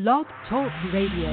Blog Talk Radio.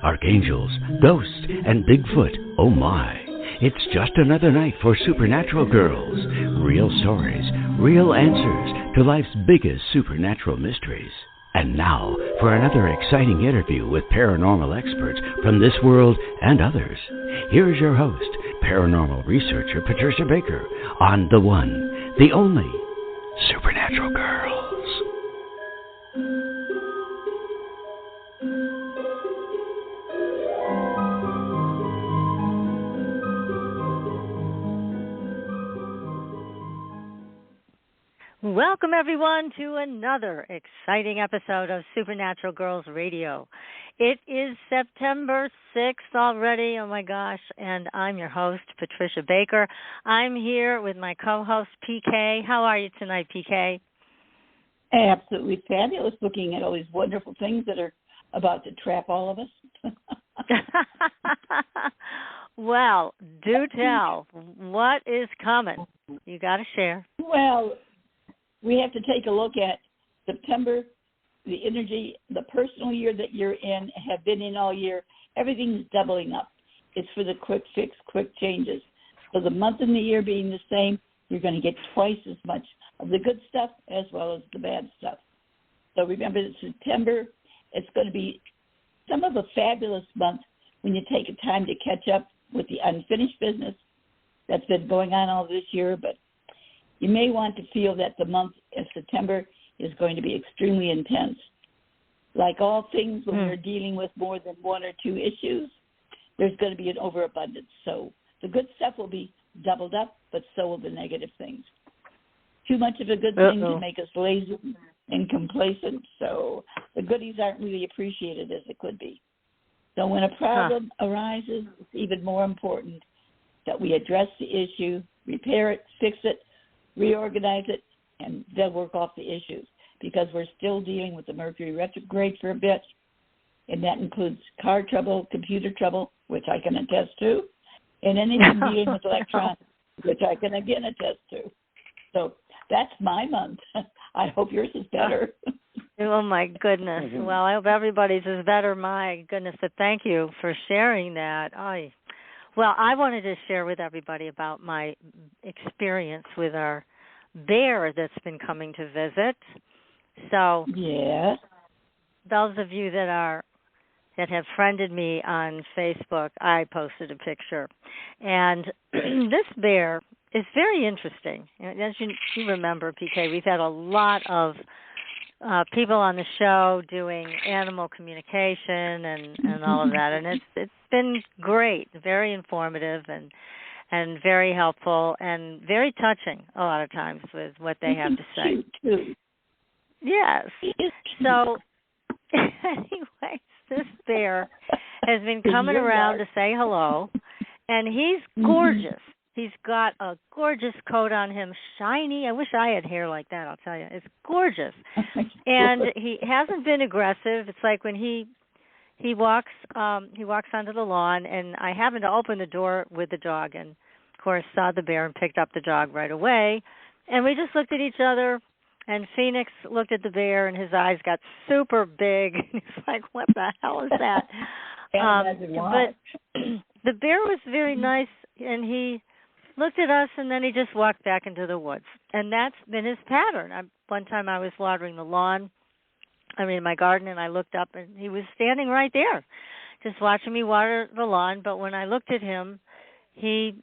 Archangels, ghosts, and Bigfoot, oh my. It's just another night for Supernatural Girls. Real stories, real answers to life's biggest supernatural mysteries. And now for another exciting interview with paranormal experts from this world and others. Here's your host, paranormal researcher Patricia Baker, on the one, the only Supernatural Girls. Welcome, everyone, to another exciting episode of Supernatural Girls Radio. It is September 6th already, oh my gosh, and I'm your host, Patricia Baker. I'm here with my co-host, PK. How are you tonight, PK? Absolutely fabulous, looking at all these wonderful things that are about to trap all of us. Well, do tell. What is coming? You got to share. Well, we have to take a look at September, the energy, the personal year that you're in, have been in all year. Everything's doubling up. It's for the quick fix, quick changes. So the month and the year being the same, you're going to get twice as much of the good stuff as well as the bad stuff. So remember that September, it's going to be some of a fabulous month when you take a time to catch up with the unfinished business that's been going on all this year, but you may want to feel that the month of September is going to be extremely intense. Like all things, when we're dealing with more than one or two issues, there's going to be an overabundance. So the good stuff will be doubled up, but so will the negative things. Too much of a good thing can make us lazy and complacent, so the goodies aren't really appreciated as it could be. So when a problem arises, it's even more important that we address the issue, repair it, fix it, reorganize it, and then work off the issues, because we're still dealing with the Mercury retrograde for a bit, and that includes car trouble, computer trouble, which I can attest to, and anything dealing with electronics, which I can again attest to. So that's my month. I hope yours is better. Oh, my goodness. Well, I hope everybody's is better. My goodness, but thank you for sharing that. Well, I wanted to share with everybody about my experience with our bear that's been coming to visit. So, those of you that have friended me on Facebook, I posted a picture. And this bear is very interesting. As you remember, PK, we've had a lot of people on the show doing animal communication and all of that, and it's been great, very informative and very helpful and very touching a lot of times with what they have to say. Yes. So, anyways, this bear has been coming around to say hello, and he's gorgeous. He's got a gorgeous coat on him, shiny. I wish I had hair like that, I'll tell you. It's gorgeous. And he hasn't been aggressive. It's like when he walks onto the lawn, and I happened to open the door with the dog and, of course, saw the bear and picked up the dog right away. And we just looked at each other, and Phoenix looked at the bear, and his eyes got super big. He's like, what the hell is that? But the bear was very nice, and he looked at us, and then he just walked back into the woods. And that's been his pattern. One time I was watering my garden, and I looked up, and he was standing right there, just watching me water the lawn. But when I looked at him, he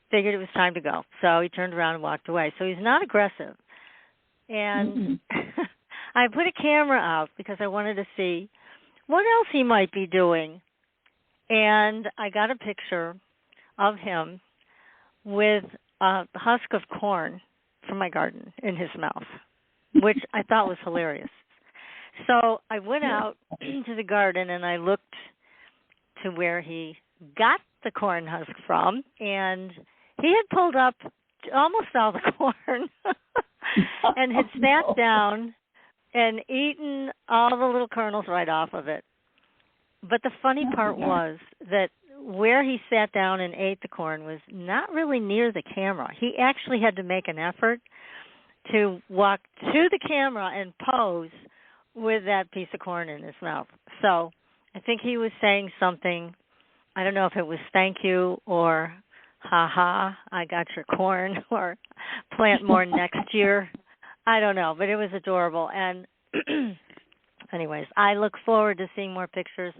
figured it was time to go. So he turned around and walked away. So he's not aggressive. And I put a camera out because I wanted to see what else he might be doing. And I got a picture of him with a husk of corn from my garden in his mouth, which I thought was hilarious. So I went out to the garden, and I looked to where he got the corn husk from, and he had pulled up almost all the corn and had sat down and eaten all the little kernels right off of it. But the funny part was that where he sat down and ate the corn was not really near the camera. He actually had to make an effort to walk to the camera and pose with that piece of corn in his mouth. So I think he was saying something. I don't know if it was thank you or ha, I got your corn, or plant more next year. I don't know, but it was adorable. And anyways, I look forward to seeing more pictures.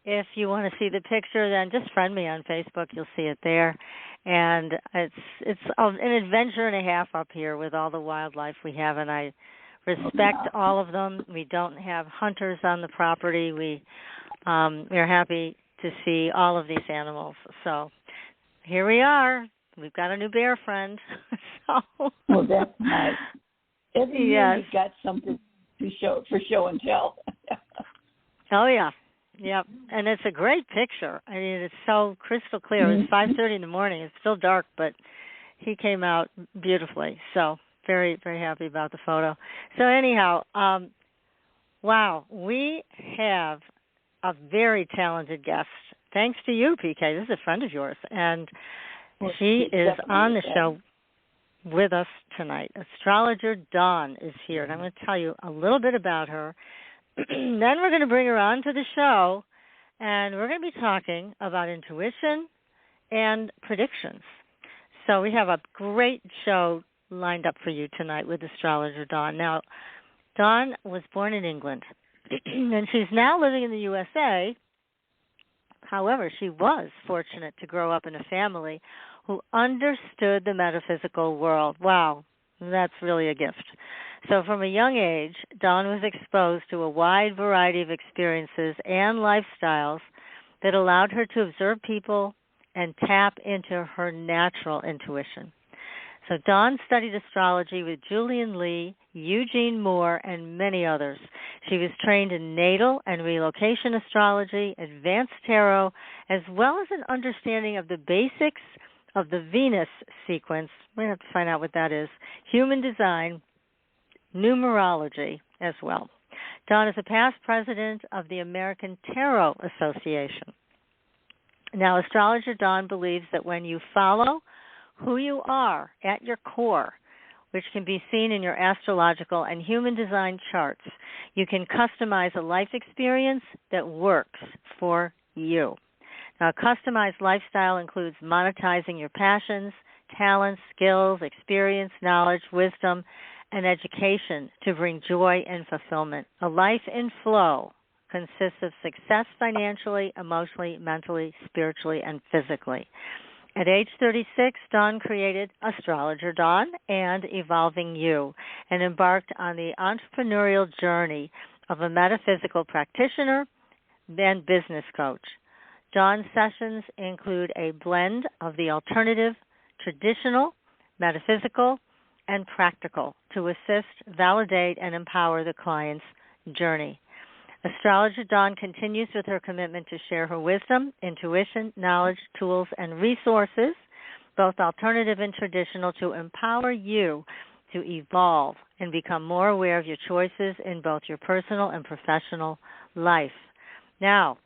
If you want to see the picture, then just friend me on Facebook. You'll see it there. And it's an adventure and a half up here with all the wildlife we have, and I respect all of them. We don't have hunters on the property. We're happy to see all of these animals. So here we are. We've got a new bear friend. So. Well, that's nice. Every year we've got something to show for show and tell. Oh, yeah. Yep. And it's a great picture. I mean, it's so crystal clear. It's 5:30 in the morning. It's still dark, but he came out beautifully. So very, very happy about the photo. So anyhow, wow, we have a very talented guest. Thanks to you, PK. This is a friend of yours. And she is on the show with us tonight. Astrologer Dawn is here, and I'm going to tell you a little bit about her. Then we're going to bring her on to the show, and we're going to be talking about intuition and predictions. So we have a great show lined up for you tonight with Astrologer Dawn. Now, Dawn was born in England, and she's now living in the USA. However, she was fortunate to grow up in a family who understood the metaphysical world. Wow, that's really a gift. So from a young age, Dawn was exposed to a wide variety of experiences and lifestyles that allowed her to observe people and tap into her natural intuition. So Dawn studied astrology with Julian Lee, Eugene Moore, and many others. She was trained in Natal and Relocation Astrology, Advanced Tarot, as well as an understanding of the basics of the Venus sequence. We're going to have to find out what that is. Human Design, Numerology as well. Dawn is a past president of the American Tarot Association. Now, Astrologer Dawn believes that when you follow who you are at your core, which can be seen in your astrological and human design charts, you can customize a life experience that works for you. Now, a customized lifestyle includes monetizing your passions, talents, skills, experience, knowledge, wisdom, and education to bring joy and fulfillment. A life in flow consists of success financially, emotionally, mentally, spiritually, and physically. At age 36, Dawn created Astrologer Dawn and EvolvingU and embarked on the entrepreneurial journey of a metaphysical practitioner and business coach. Dawn's sessions include a blend of the alternative, traditional, metaphysical, and practical to assist, validate, and empower the client's journey. Astrologer Dawn continues with her commitment to share her wisdom, intuition, knowledge, tools, and resources, both alternative and traditional, to empower you to evolve and become more aware of your choices in both your personal and professional life. Now,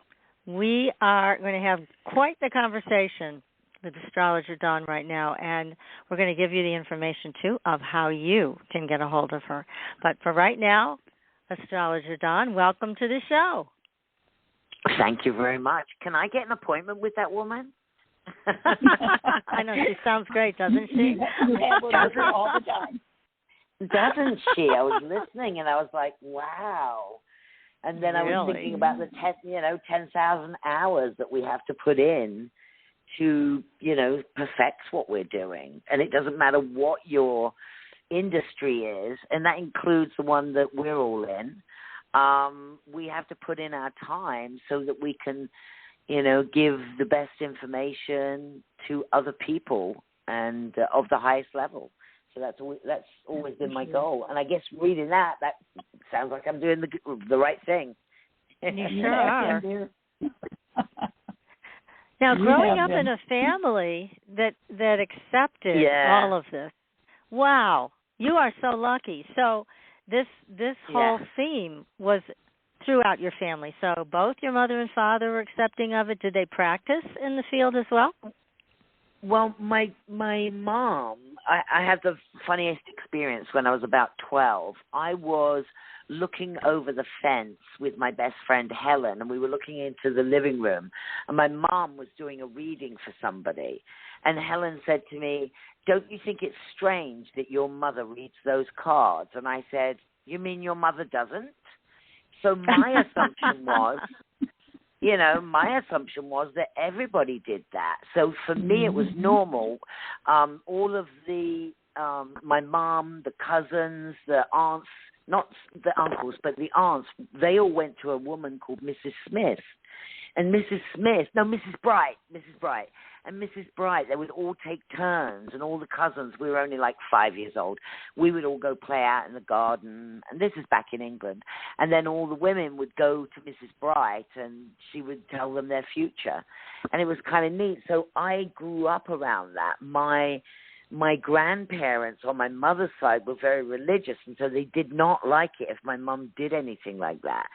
we are going to have quite the conversation with Astrologer Dawn right now, and we're going to give you the information, too, of how you can get a hold of her. But for right now, Astrologer Dawn, welcome to the show. Thank you very much. Can I get an appointment with that woman? I know, she sounds great, doesn't she? All the time. Doesn't she? I was listening, and I was like, wow. And then I was thinking about the 10,000 hours that we have to put in to, perfect what we're doing. And it doesn't matter what your industry is, and that includes the one that we're all in. We have to put in our time so that we can, give the best information to other people and of the highest level. So that's always been my goal. And I guess reading that sounds like I'm doing the right thing. You sure are. Now, growing up in a family that accepted all of this, wow, you are so lucky. So this whole theme was throughout your family. So both your mother and father were accepting of it. Did they practice in the field as well? Well, my mom, I had the funniest experience when I was about 12. I was looking over the fence with my best friend Helen, and we were looking into the living room, and my mom was doing a reading for somebody. And Helen said to me, "Don't you think it's strange that your mother reads those cards?" And I said, "You mean your mother doesn't?" So my assumption was, my assumption was that everybody did that. So for me, it was normal. All of my mom, the cousins, the aunts, not the uncles, but the aunts, they all went to a woman called Mrs. Smith. And Mrs. Bright. And Mrs. Bright, they would all take turns, and all the cousins, we were only like 5 years old, we would all go play out in the garden, and this is back in England. And then all the women would go to Mrs. Bright, and she would tell them their future. And it was kind of neat. So I grew up around that. My grandparents on my mother's side were very religious, and so they did not like it if my mom did anything like that.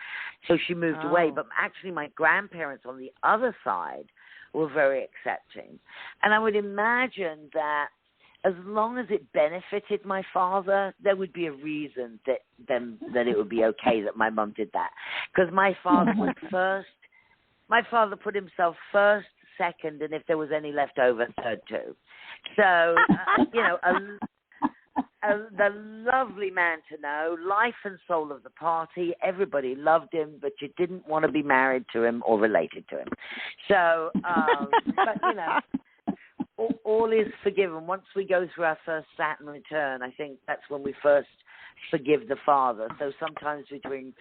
So she moved away. But actually my grandparents on the other side were very accepting. And I would imagine that as long as it benefited my father, there would be a reason that it would be okay that my mom did that. Because my father was first. My father put himself first, second, and if there was any left over, third too. So, the lovely man to know, life and soul of the party. Everybody loved him, but you didn't want to be married to him or related to him. So, all is forgiven. Once we go through our first Saturn return, I think that's when we first forgive the father. So sometimes between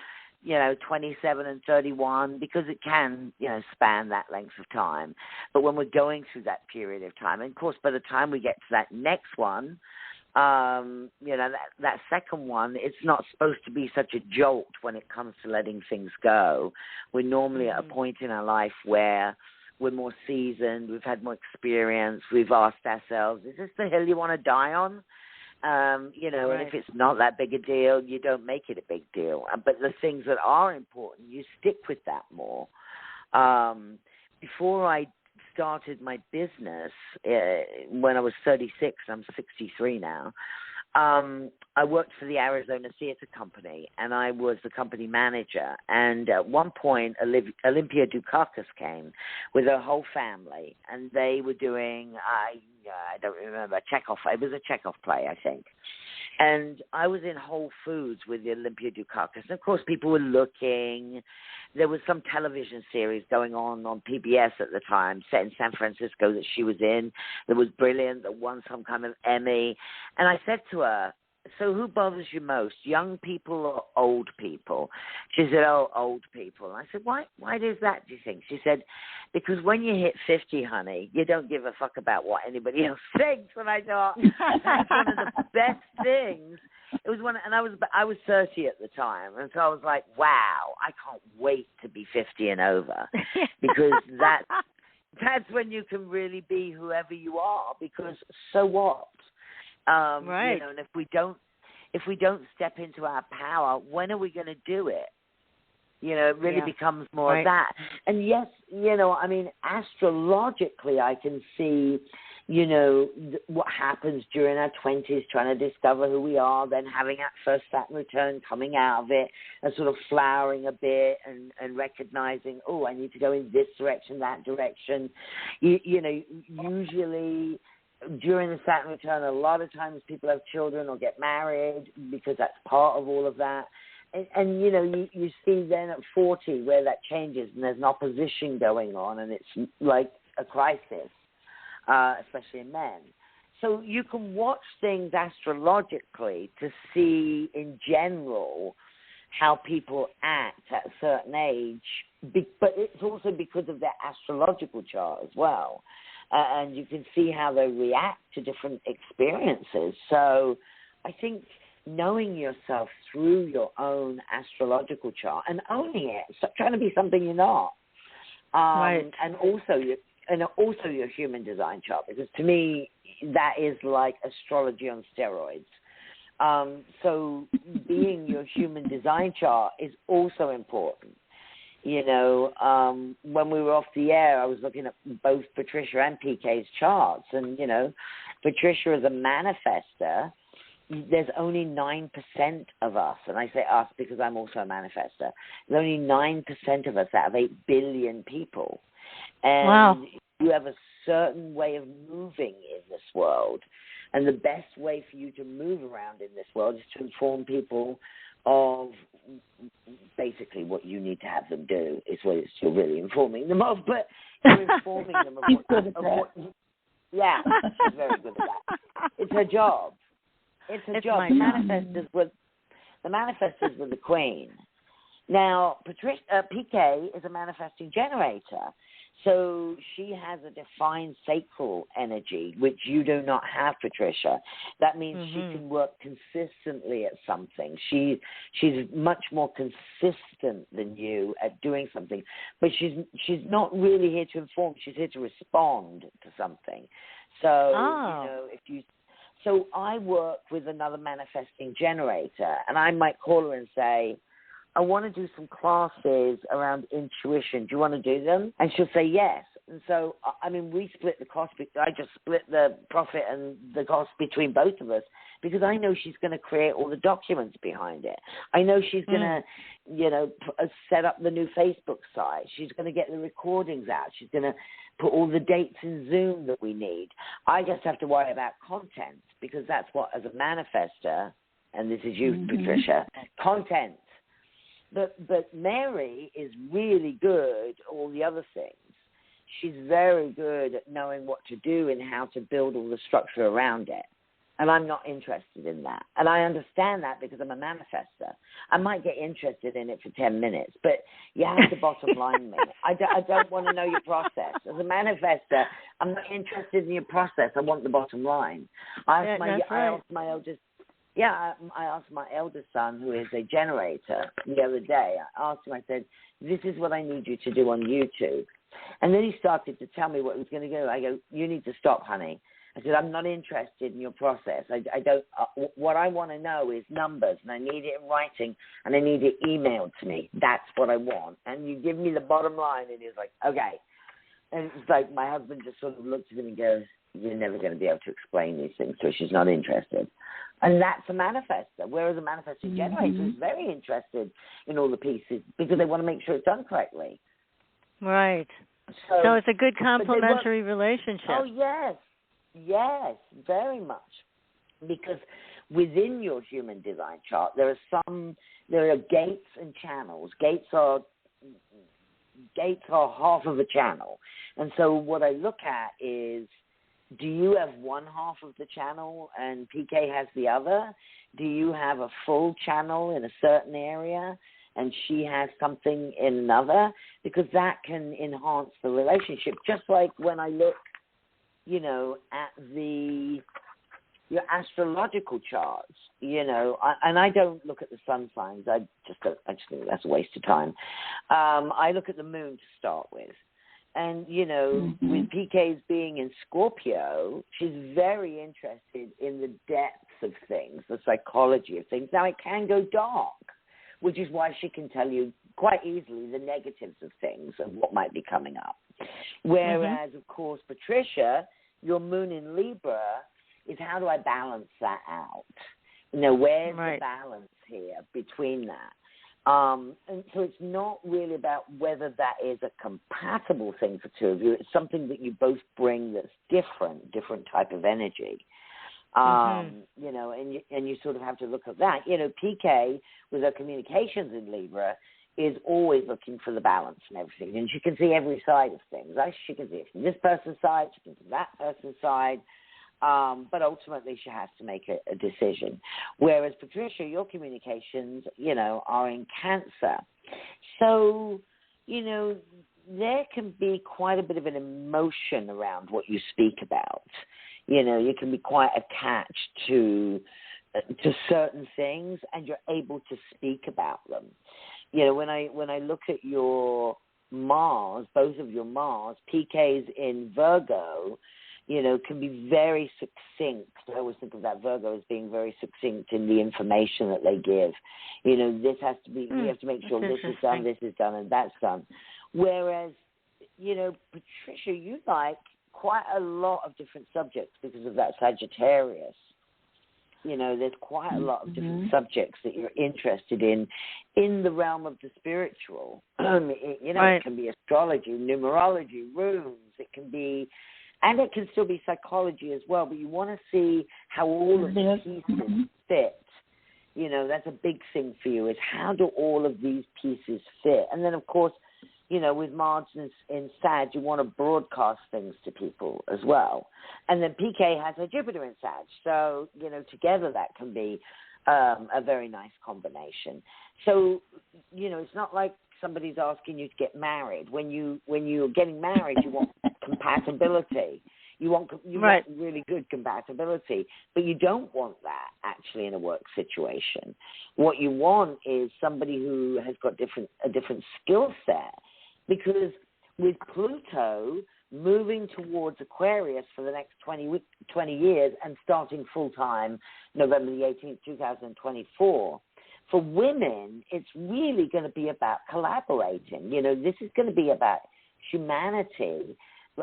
27 and 31, because it can, span that length of time. But when we're going through that period of time, and of course, by the time we get to that next one, that second one, it's not supposed to be such a jolt when it comes to letting things go. We're normally at a point in our life where we're more seasoned, we've had more experience, we've asked ourselves, is this the hill you want to die on? And if it's not that big a deal, you don't make it a big deal. But the things that are important, you stick with that more. Before I started my business, when I was 36, I'm 63 now, I worked for the Arizona Theater Company, and I was the company manager. And at one point, Olympia Dukakis came with her whole family, and they were doing, I don't remember, Chekhov. It was a Chekhov play, I think. And I was in Whole Foods with the Olympia Dukakis. And, of course, people were looking. There was some television series going on PBS at the time, set in San Francisco, that she was in. That was brilliant, that won some kind of Emmy. And I said to her, so who bothers you most, young people or old people? She said, oh, old people. And I said, why is that, do you think? She said, because when you hit 50, honey, you don't give a fuck about what anybody else thinks. And I thought, that's one of the best things. It was and I was 30 at the time. And so I was like, wow, I can't wait to be 50 and over, because that's when you can really be whoever you are, because so what? Right. And if we don't step into our power, when are we going to do it? It really becomes more of that. And yes, astrologically, I can see, what happens during our 20s, trying to discover who we are, then having that first Saturn return, coming out of it, and sort of flowering a bit and recognizing, oh, I need to go in this direction, that direction. Usually during the Saturn return, a lot of times people have children or get married, because that's part of all of that. And you see then at 40 where that changes, and there's an opposition going on, and it's like a crisis, especially in men. So you can watch things astrologically to see in general how people act at a certain age, but it's also because of their astrological chart as well. And you can see how they react to different experiences. So I think knowing yourself through your own astrological chart and owning it, stop trying to be something you're not. Right. And also your human design chart, because to me that is like astrology on steroids. So being your human design chart is also important. You know, when we were off the air, I was looking at both Patricia and PK's charts. And, you know, Patricia is a manifester. There's only 9% of us, and I say us because I'm also a manifester. There's only 9% of us out of 8 billion people. And wow. You have a certain way of moving in this world. And the best way for you to move around in this world is to inform people of basically what you need to have them do. Is what you're really informing them of, but you're informing them of what yeah, she's very good at that. It's her job. It's her job. The manifestors were the queen. Now, PK is a manifesting generator. So she has a defined sacral energy, which you do not have, Patricia. That means she can work consistently at something. She's much more consistent than you at doing something. But she's not really here to inform. She's here to respond to something. So, you know, so I work with another manifesting generator, and I might call her and say, I want to do some classes around intuition. Do you want to do them? And she'll say yes. And so, I mean, we split the cost. I just split the profit and the cost between both of us because I know she's going to create all the documents behind it. I know she's going to, you know, set up the new Facebook site. She's going to get the recordings out. She's going to put all the dates in Zoom that we need. I just have to worry about content because that's what, as a manifester, and this is you, Patricia, content. But Mary is really good at all the other things. She's very good at knowing what to do and how to build all the structure around it. And I'm not interested in that. And I understand that because I'm a manifester. I might get interested in it for 10 minutes, but you have to bottom line me. I don't want to know your process. As a manifester, I'm not interested in your process. I want the bottom line. I asked my eldest son, who is a generator, the other day. I asked him, I said, this is what I need you to do on YouTube. And then he started to tell me what he was going to do. I go, you need to stop, honey. I said, I'm not interested in your process. I don't. What I want to know is numbers, and I need it in writing, and I need it emailed to me. That's what I want. And you give me the bottom line, and he's like, okay. And it's like my husband just sort of looks at him and goes, you're never going to be able to explain these things to her. She's not interested. And that's a manifester, whereas a manifesting generator is very interested in all the pieces because they want to make sure it's done correctly. Right. So it's a good complementary relationship. Oh, yes, very much. Because within your human design chart, there are gates and channels. Gates are half of a channel. And so what I look at is, do you have one half of the channel and PK has the other? Do you have a full channel in a certain area and she has something in another? Because that can enhance the relationship. Just like when I look, you know, at your astrological charts, you know, and I don't look at the sun signs. I just think that's a waste of time. I look at the moon to start with. And, you know, with PK's being in Scorpio, she's very interested in the depths of things, the psychology of things. Now, it can go dark, which is why she can tell you quite easily the negatives of things and what might be coming up. Whereas, of course, Patricia, your moon in Libra is how do I balance that out? You know, where's the balance here between that? And so it's not really about whether that is a compatible thing for two of you. It's something that you both bring that's different type of energy. You know, and you sort of have to look at that. You know, PK, with her communications in Libra, is always looking for the balance and everything. And she can see every side of things. She can see it from this person's side, she can see that person's side. But ultimately she has to make a decision. Whereas Patricia, your communications, you know, are in Cancer. So, you know, there can be quite a bit of an emotion around what you speak about. You know, you can be quite attached to certain things and you're able to speak about them. You know, when I look at your Mars, both of your Mars, PK's in Virgo, can be very succinct. I always think of that Virgo as being very succinct in the information that they give. This has to be, we have to make sure this is done, and that's done. Whereas, Patricia, you like quite a lot of different subjects because of that Sagittarius. There's quite a lot of different subjects that you're interested in the realm of the spiritual. It can be astrology, numerology, runes. It can be, and it can still be psychology as well. But you want to see how all of the pieces fit. That's a big thing for you, is how do all of these pieces fit? And then, of course, with Mars in Sag, you want to broadcast things to people as well. And then PK has a Jupiter in Sag. So, together that can be a very nice combination. So, it's not like somebody's asking you to get married. When you're getting married, you want compatibility. You want really good compatibility, but you don't want that actually in a work situation. What you want is somebody who has got a different skill set, because with Pluto moving towards Aquarius for the next 20 years and starting full-time November the 18th, 2024, for women, it's really going to be about collaborating. This is going to be about humanity,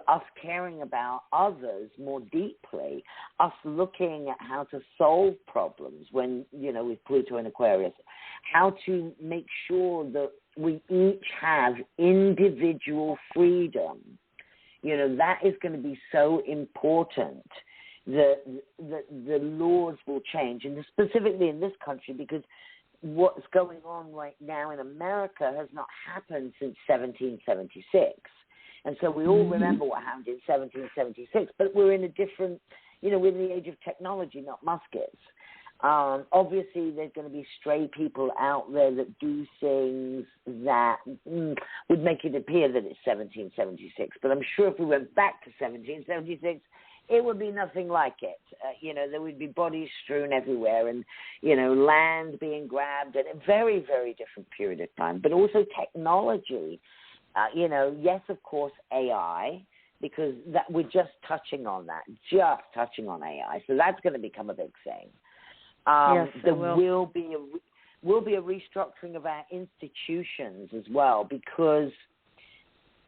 us caring about others more deeply, us looking at how to solve problems when, with Pluto and Aquarius, how to make sure that we each have individual freedom. That is going to be so important that the laws will change, and specifically in this country, because what's going on right now in America has not happened since 1776. And so we all remember what happened in 1776, but we're in a different, we're in the age of technology, not muskets. Obviously, there's going to be stray people out there that do things that would make it appear that it's 1776. But I'm sure if we went back to 1776, it would be nothing like it. There would be bodies strewn everywhere and, land being grabbed at a very, very different period of time. But also technology. Yes, of course, AI, because that we're just touching on AI. So that's going to become a big thing. There will be a restructuring of our institutions as well, because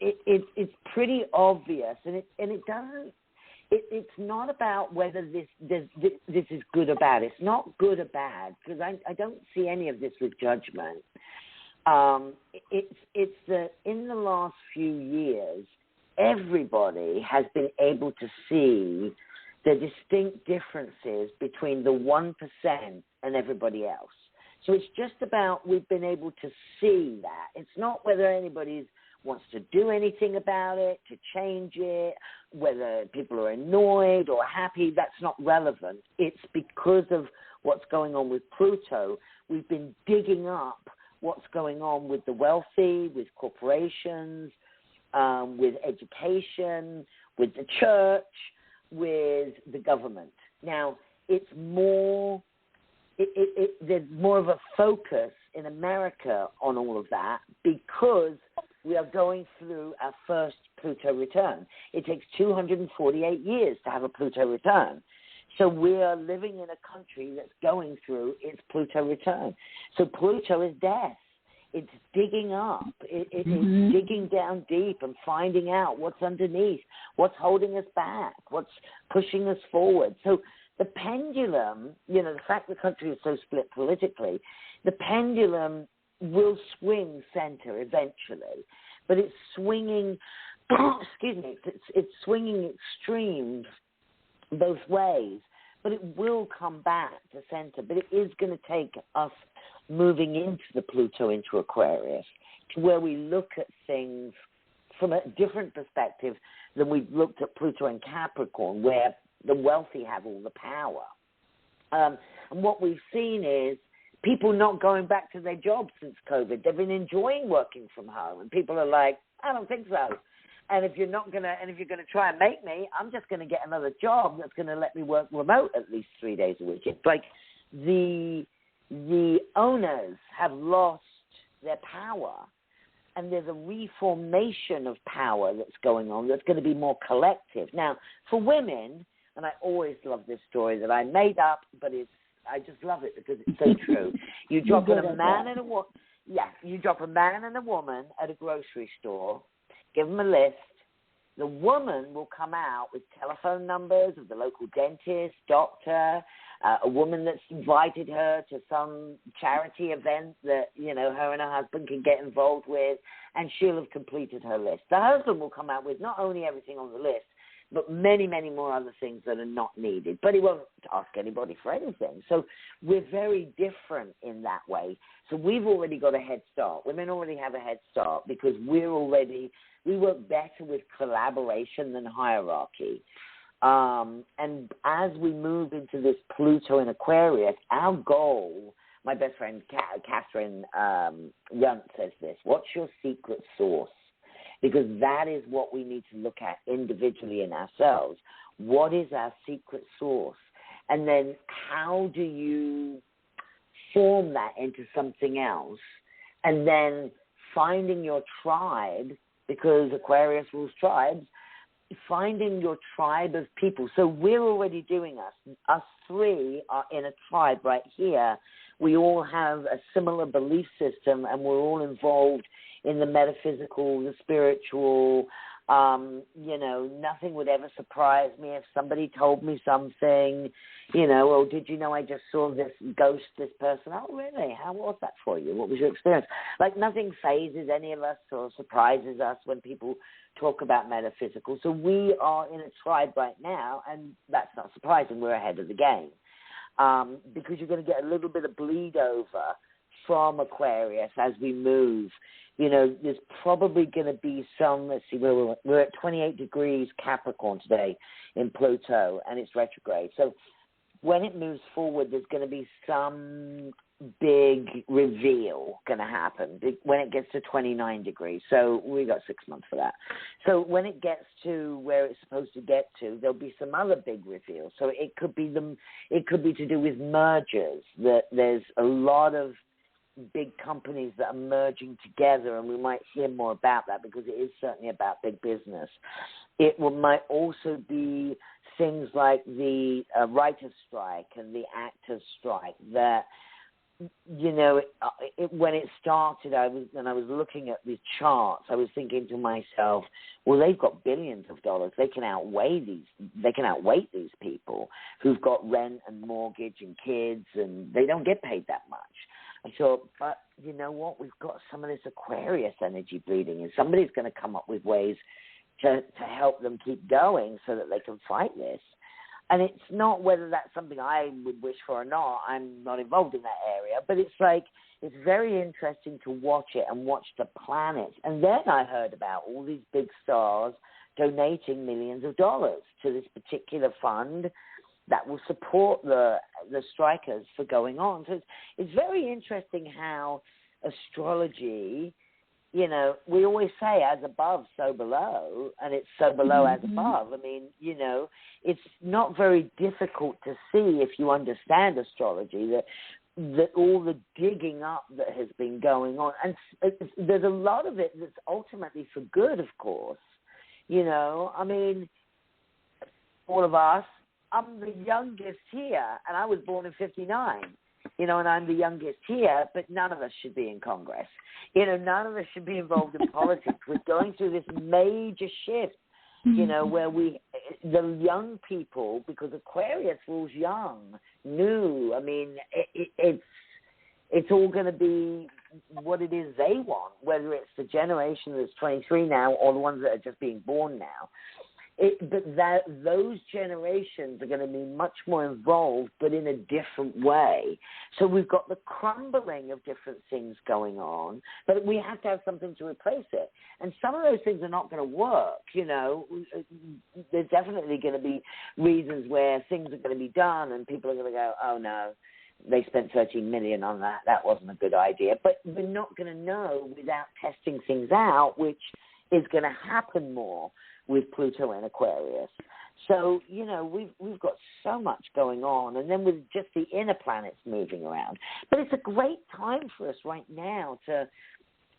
it's pretty obvious, and it doesn't. It's not about whether this is good or bad. It's not good or bad, because I don't see any of this with judgment. It's that in the last few years, everybody has been able to see the distinct differences between the 1% and everybody else. So it's just about we've been able to see that. It's not whether anybody wants to do anything about it, to change it, whether people are annoyed or happy. That's not relevant. It's because of what's going on with Pluto. We've been digging up what's going on with the wealthy, with corporations, with education, with the church, with the government. Now, it's more, there's more of a focus in America on all of that, because we are going through our first Pluto return. It takes 248 years to have a Pluto return. So we are living in a country that's going through its Pluto return. So Pluto is death. It's digging up. It's digging down deep and finding out what's underneath, what's holding us back, what's pushing us forward. So the pendulum, the fact the country is so split politically, the pendulum will swing center eventually, but it's swinging, it's swinging extremes both ways, but it will come back to center. But it is going to take us moving into the Pluto into Aquarius to where we look at things from a different perspective than we've looked at Pluto in Capricorn, where the wealthy have all the power. And what we've seen is people not going back to their jobs since COVID. They've been enjoying working from home, and people are like, I don't think so. And if you're going to try and make me, I'm just going to get another job that's going to let me work remote at least 3 days a week. It's like the owners have lost their power, and there's a reformation of power that's going on that's going to be more collective. Now, for women, and I always love this story that I made up, but I just love it because it's so true. You drop a man and a woman. Yeah, you drop a man and a woman at a grocery store, give them a list. The woman will come out with telephone numbers of the local dentist, doctor, a woman that's invited her to some charity event that, her and her husband can get involved with, and she'll have completed her list. The husband will come out with not only everything on the list, but many, many more other things that are not needed. But he won't ask anybody for anything. So we're very different in that way. So we've already got a head start. Women already have a head start because we work better with collaboration than hierarchy. And as we move into this Pluto in Aquarius, our goal, my best friend Catherine Yunt says this, what's your secret sauce? Because that is what we need to look at individually in ourselves. What is our secret sauce? And then how do you form that into something else? And then finding your tribe, because Aquarius rules tribes, finding your tribe of people. So we're already doing us three are in a tribe right here. We all have a similar belief system, and we're all involved in the metaphysical, the spiritual. Nothing would ever surprise me if somebody told me something, oh, did you know I just saw this ghost, this person? Oh, really? How was that for you? What was your experience? Like, nothing phases any of us or surprises us when people talk about metaphysical. So we are in a tribe right now, and that's not surprising. We're ahead of the game because you're going to get a little bit of bleed over from Aquarius as we move. There's probably going to be some, let's see, we're at 28 degrees Capricorn today in Pluto, and it's retrograde. So when it moves forward, there's going to be some big reveal going to happen when it gets to 29 degrees. So we got 6 months for that. So when it gets to where it's supposed to get to, there'll be some other big reveals. So it could be to do with mergers, that there's a lot of big companies that are merging together, and we might hear more about that because it is certainly about big business. Might also be things like the writer's strike and the actor's strike that, when it started, I was looking at the charts, I was thinking to myself, well, they've got billions of dollars. They can outweigh these people who've got rent and mortgage and kids, and they don't get paid that much. I thought, but you know what? We've got some of this Aquarius energy bleeding, and somebody's going to come up with ways to help them keep going so that they can fight this. And it's not whether that's something I would wish for or not. I'm not involved in that area. But it's very interesting to watch it and watch the planets. And then I heard about all these big stars donating millions of dollars to this particular fund that will support the strikers for going on. So it's very interesting how astrology, we always say as above, so below, and it's so below as above. I mean, it's not very difficult to see if you understand astrology that all the digging up that has been going on, and there's a lot of it that's ultimately for good, of course. I mean, all of us, I'm the youngest here, and I was born in 59, and I'm the youngest here, but none of us should be in Congress. None of us should be involved in politics. We're going through this major shift, where the young people, because Aquarius rules young, new. I mean, it's all going to be what it is they want, whether it's the generation that's 23 now or the ones that are just being born now. Those generations are going to be much more involved, but in a different way. So we've got the crumbling of different things going on, but we have to have something to replace it. And some of those things are not going to work, There's definitely going to be reasons where things are going to be done and people are going to go, oh, no, they spent $13 million on that. That wasn't a good idea. But we're not going to know without testing things out, which is going to happen more with Pluto and Aquarius. So, we've got so much going on, and then with just the inner planets moving around. But it's a great time for us right now to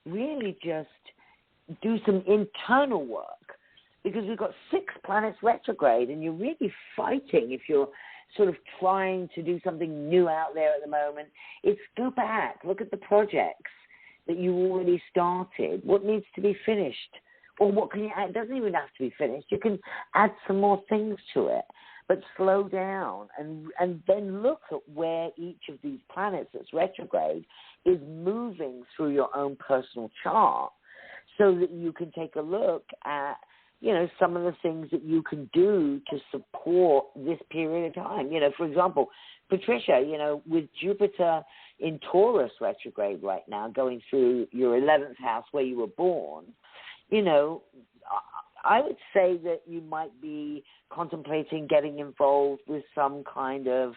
really just do some internal work, because we've got 6 planets retrograde, and you're really fighting if you're sort of trying to do something new out there at the moment. It's go back, look at the projects that you already started, what needs to be finished, or what can you add. It doesn't even have to be finished. You can add some more things to it, but slow down and then look at where each of these planets that's retrograde is moving through your own personal chart, so that you can take a look at, you know, some of the things that you can do to support this period of time. You know, for example, Patricia, you know, with Jupiter in Taurus retrograde right now, going through your 11th house where you were born, you know, I would say that you might be contemplating getting involved with some kind of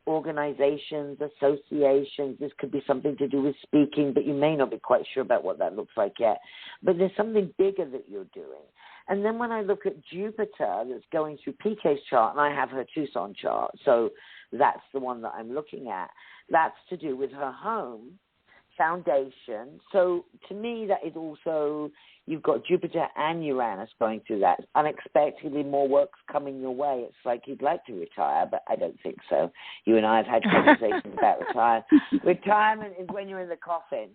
organizations, associations. This could be something to do with speaking, but you may not be quite sure about what that looks like yet. But there's something bigger that you're doing. And then when I look at Jupiter that's going through PK's chart, and I have her Tucson chart, so that's the one that I'm looking at, that's to do with her home, foundation. So to me, that is also, you've got Jupiter and Uranus going through that. Unexpectedly, more work's coming your way. It's like you'd like to retire, but I don't think so. You and I have had conversations about retirement is when you're in the coffin.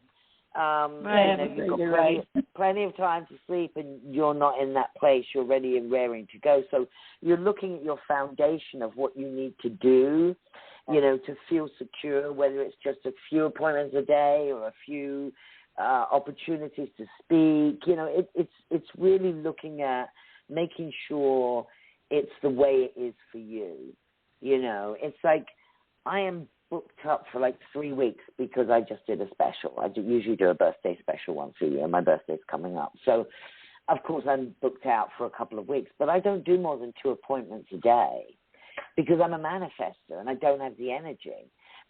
Right. You know, you've got plenty of time to sleep, and you're not in that place. You're ready and raring to go. So you're looking at your foundation of what you need to do, you know, to feel secure, whether it's just a few appointments a day or a few opportunities to speak. You know, it's really looking at making sure it's the way it is for you. You know, it's like I am booked up for like 3 weeks because I just did a special. I usually do a birthday special once a year. My birthday's coming up. So, of course, I'm booked out for a couple of weeks, but I don't do more than 2 appointments a day because I'm a manifestor and I don't have the energy.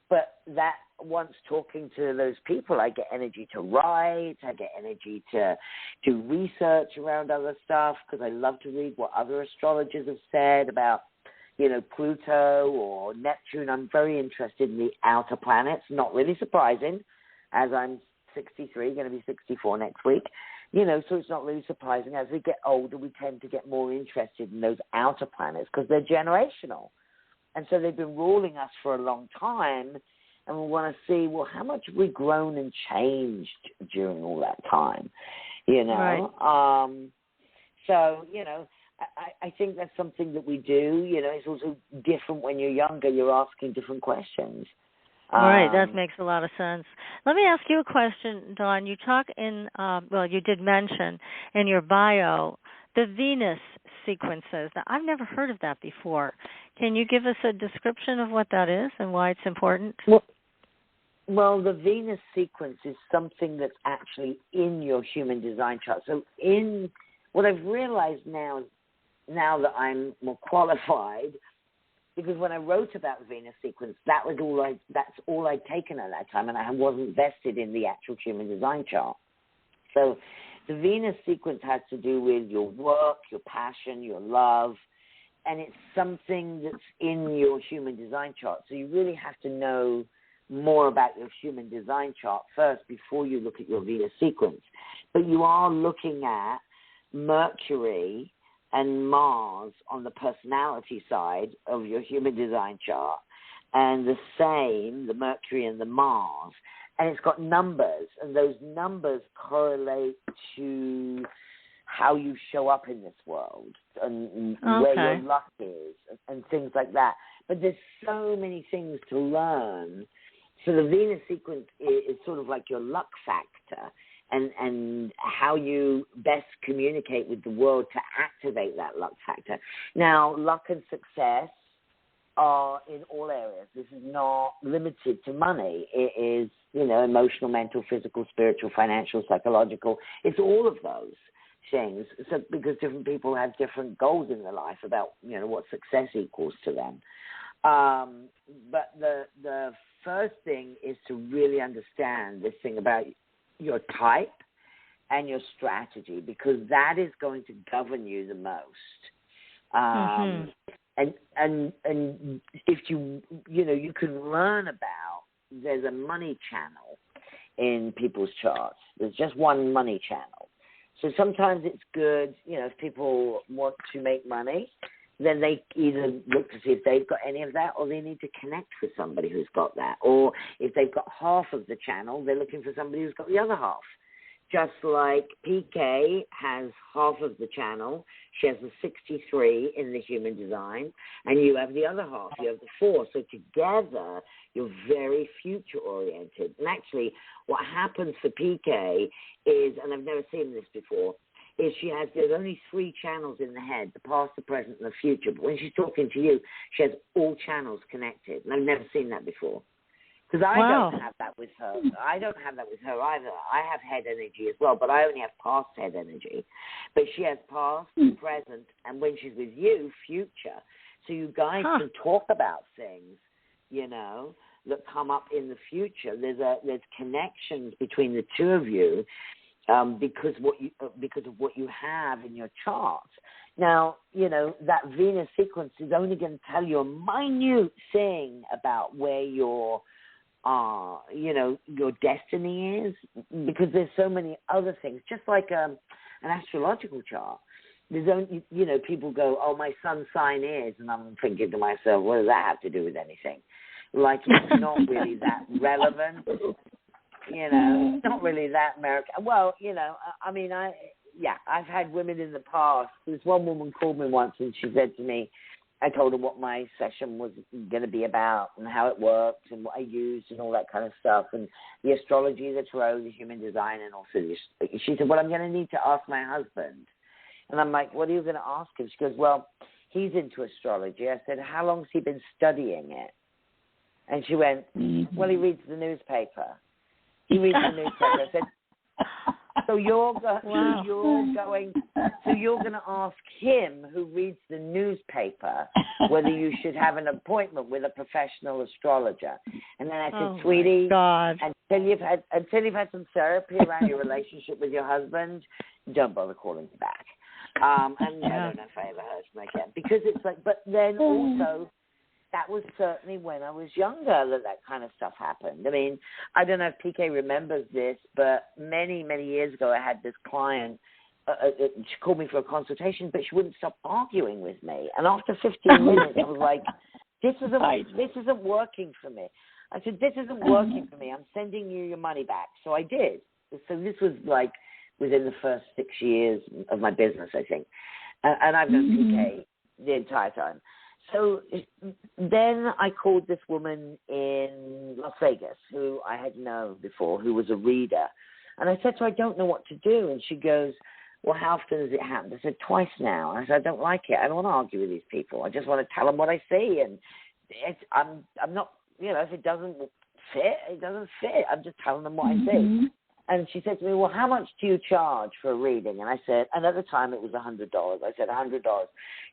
But that, once talking to those people, I get energy to write, I get energy to do research around other stuff, because I love to read what other astrologers have said about, you know, Pluto or Neptune. I'm very interested in the outer planets, not really surprising, as I'm 63, going to be 64 next week. You know, so it's not really surprising. As we get older, we tend to get more interested in those outer planets because they're generational. And so they've been ruling us for a long time, and we want to see, well, how much have we grown and changed during all that time, you know? Right. So, you know, I think that's something that we do. You know, it's also different when you're younger. You're asking different questions. Right, that makes a lot of sense. Let me ask you a question, Dawn. You talk in, you did mention in your bio the Venus sequences. Now, I've never heard of that before. Can you give us a description of what that is and why it's important? Well, the Venus sequence is something that's actually in your human design chart. So what I've realized now that I'm more qualified, because when I wrote about the Venus sequence, that's all I'd taken at that time, and I wasn't vested in the actual human design chart. So the Venus sequence has to do with your work, your passion, your love, and it's something that's in your human design chart. So you really have to know more about your human design chart first before you look at your Venus sequence. But you are looking at Mercury and Mars on the personality side of your human design chart, and the Mercury and the Mars, and it's got numbers, and those numbers correlate to how you show up in this world and where your luck is and things like that. But there's so many things to learn. So the Venus sequence is sort of like your luck factor, and how you best communicate with the world to activate that luck factor. Now, luck and success are in all areas. This is not limited to money. It is, you know, emotional, mental, physical, spiritual, financial, psychological. It's all of those things. So because different people have different goals in their life about, you know, what success equals to them. But the first thing is to really understand this thing about your type and your strategy, because that is going to govern you the most. And if you can learn about, there's a money channel in people's charts. There's just one money channel. So sometimes it's good, if people want to make money, then they either look to see if they've got any of that, or they need to connect with somebody who's got that. Or if they've got half of the channel, they're looking for somebody who's got the other half. Just like PK has half of the channel, she has the 63 in the human design, and you have the other half, you have the 4. So together, you're very future-oriented. And actually, what happens for PK is, and I've never seen this before, is there's only 3 channels in the head, the past, the present, and the future. But when she's talking to you, she has all channels connected. And I've never seen that before. Because I don't have that with her. I don't have that with her either. I have head energy as well, but I only have past head energy. But she has past, present, and when she's with you, future. So you guys can talk about things, that come up in the future. There's connections between the two of you because of what you have in your chart. Now, that Venus sequence is only going to tell you a minute thing about where your destiny is, because there's so many other things. Just like an astrological chart, there's only, people go, oh, my sun sign is, and I'm thinking to myself, what does that have to do with anything? Like, it's not really that relevant. It's not really that American. Well, I've had women in the past. This one woman called me once, and she said to me, I told her what my session was going to be about and how it worked and what I used and all that kind of stuff, and the astrology, the tarot, the human design, and also this. She said, well, I'm going to need to ask my husband. And I'm like, what are you going to ask him? She goes, well, he's into astrology. I said, how long has he been studying it? And she went, well, he reads the newspaper. He reads the newspaper. I said, so you're going to ask him, who reads the newspaper, whether you should have an appointment with a professional astrologer. And then I said, sweetie, until you've had some therapy around your relationship with your husband, don't bother calling me back. And I don't know if I ever heard from again, because it's like. But then also, that was certainly when I was younger that kind of stuff happened. I mean, I don't know if PK remembers this, but many, many years ago, I had this client. She called me for a consultation, but she wouldn't stop arguing with me. And after 15 minutes, I was like, this isn't working for me. I said, this isn't working for me. I'm sending you your money back. So I did. So this was like within the first 6 years of my business, I think. And I've known PK the entire time. So then I called this woman in Las Vegas who I had known before, who was a reader. And I said to her, I don't know what to do. And she goes, well, how often has it happened? I said, twice now. And I said, I don't like it. I don't want to argue with these people. I just want to tell them what I see. And I'm not, if it doesn't fit, it doesn't fit. I'm just telling them what I see. And she said to me, well, how much do you charge for a reading? And I said, and at the time it was $100. I said, $100.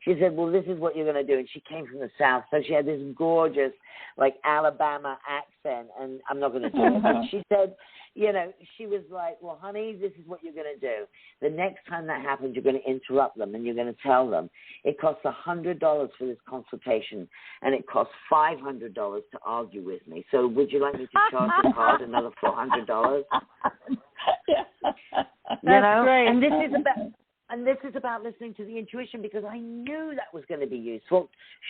She said, well, this is what you're going to do. And she came from the South, so she had this gorgeous, like, Alabama accent, and I'm not going to do it. But she said, she was like, well, honey, this is what you're going to do. The next time that happens, you're going to interrupt them, and you're going to tell them it costs $100 for this consultation, and it costs $500 to argue with me. So would you like me to charge the card another $400? That's great. And this is about listening to the intuition, because I knew that was going to be useful.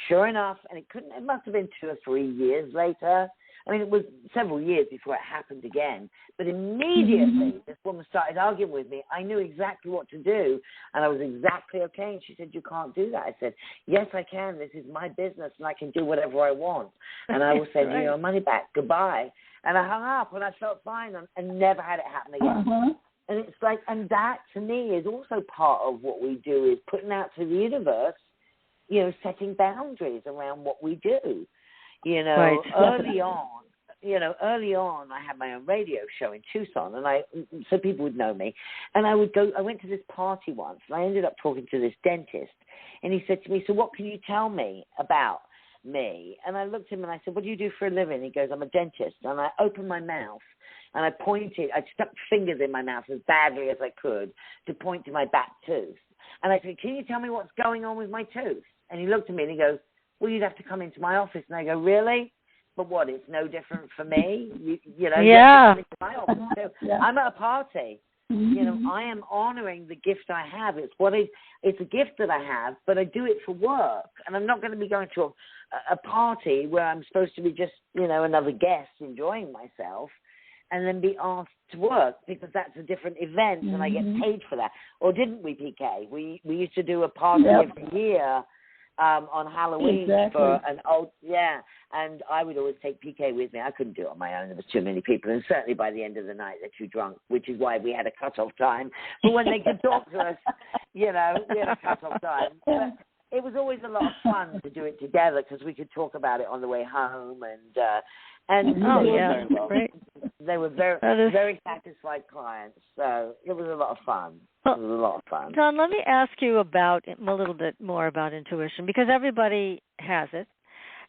Sure enough, and it must have been 2 or 3 years later. I mean, it was several years before it happened again. But immediately, this woman started arguing with me. I knew exactly what to do, and I was exactly okay. And she said, you can't do that. I said, yes, I can. This is my business, and I can do whatever I want. And I will send you your money back. Goodbye. And I hung up, and I felt fine, and never had it happen again. And it's like, and that to me is also part of what we do, is putting out to the universe, setting boundaries around what we do. Early on, I had my own radio show in Tucson, and so people would know me. And I went to this party once, and I ended up talking to this dentist, and he said to me, so what can you tell me about me? And I looked at him and I said, what do you do for a living? He goes, I'm a dentist. And I opened my mouth and I stuck fingers in my mouth as badly as I could to point to my back tooth. And I said, can you tell me what's going on with my tooth? And he looked at me and he goes, well, you'd have to come into my office. And I go, really? But what? It's no different for me. You know. Yeah. I'm at a party. You know, I am honoring the gift I have. It's a gift that I have, but I do it for work, and I'm not going to be going to a party where I'm supposed to be just, you know, another guest enjoying myself, and then be asked to work, because that's a different event, and I get paid for that. Or didn't we, PK? We used to do a party every year on Halloween for an old, and I would always take PK with me. I couldn't do it on my own. There was too many people, and certainly by the end of the night, they're too drunk, which is why we had a cut-off time. But when they could talk to us, you know, we had a cut-off time. But it was always a lot of fun to do it together, because we could talk about it on the way home, great. They were very satisfied clients, so it was a lot of fun. It was a lot of fun. Dawn, let me ask you about a little bit more about intuition, because everybody has it,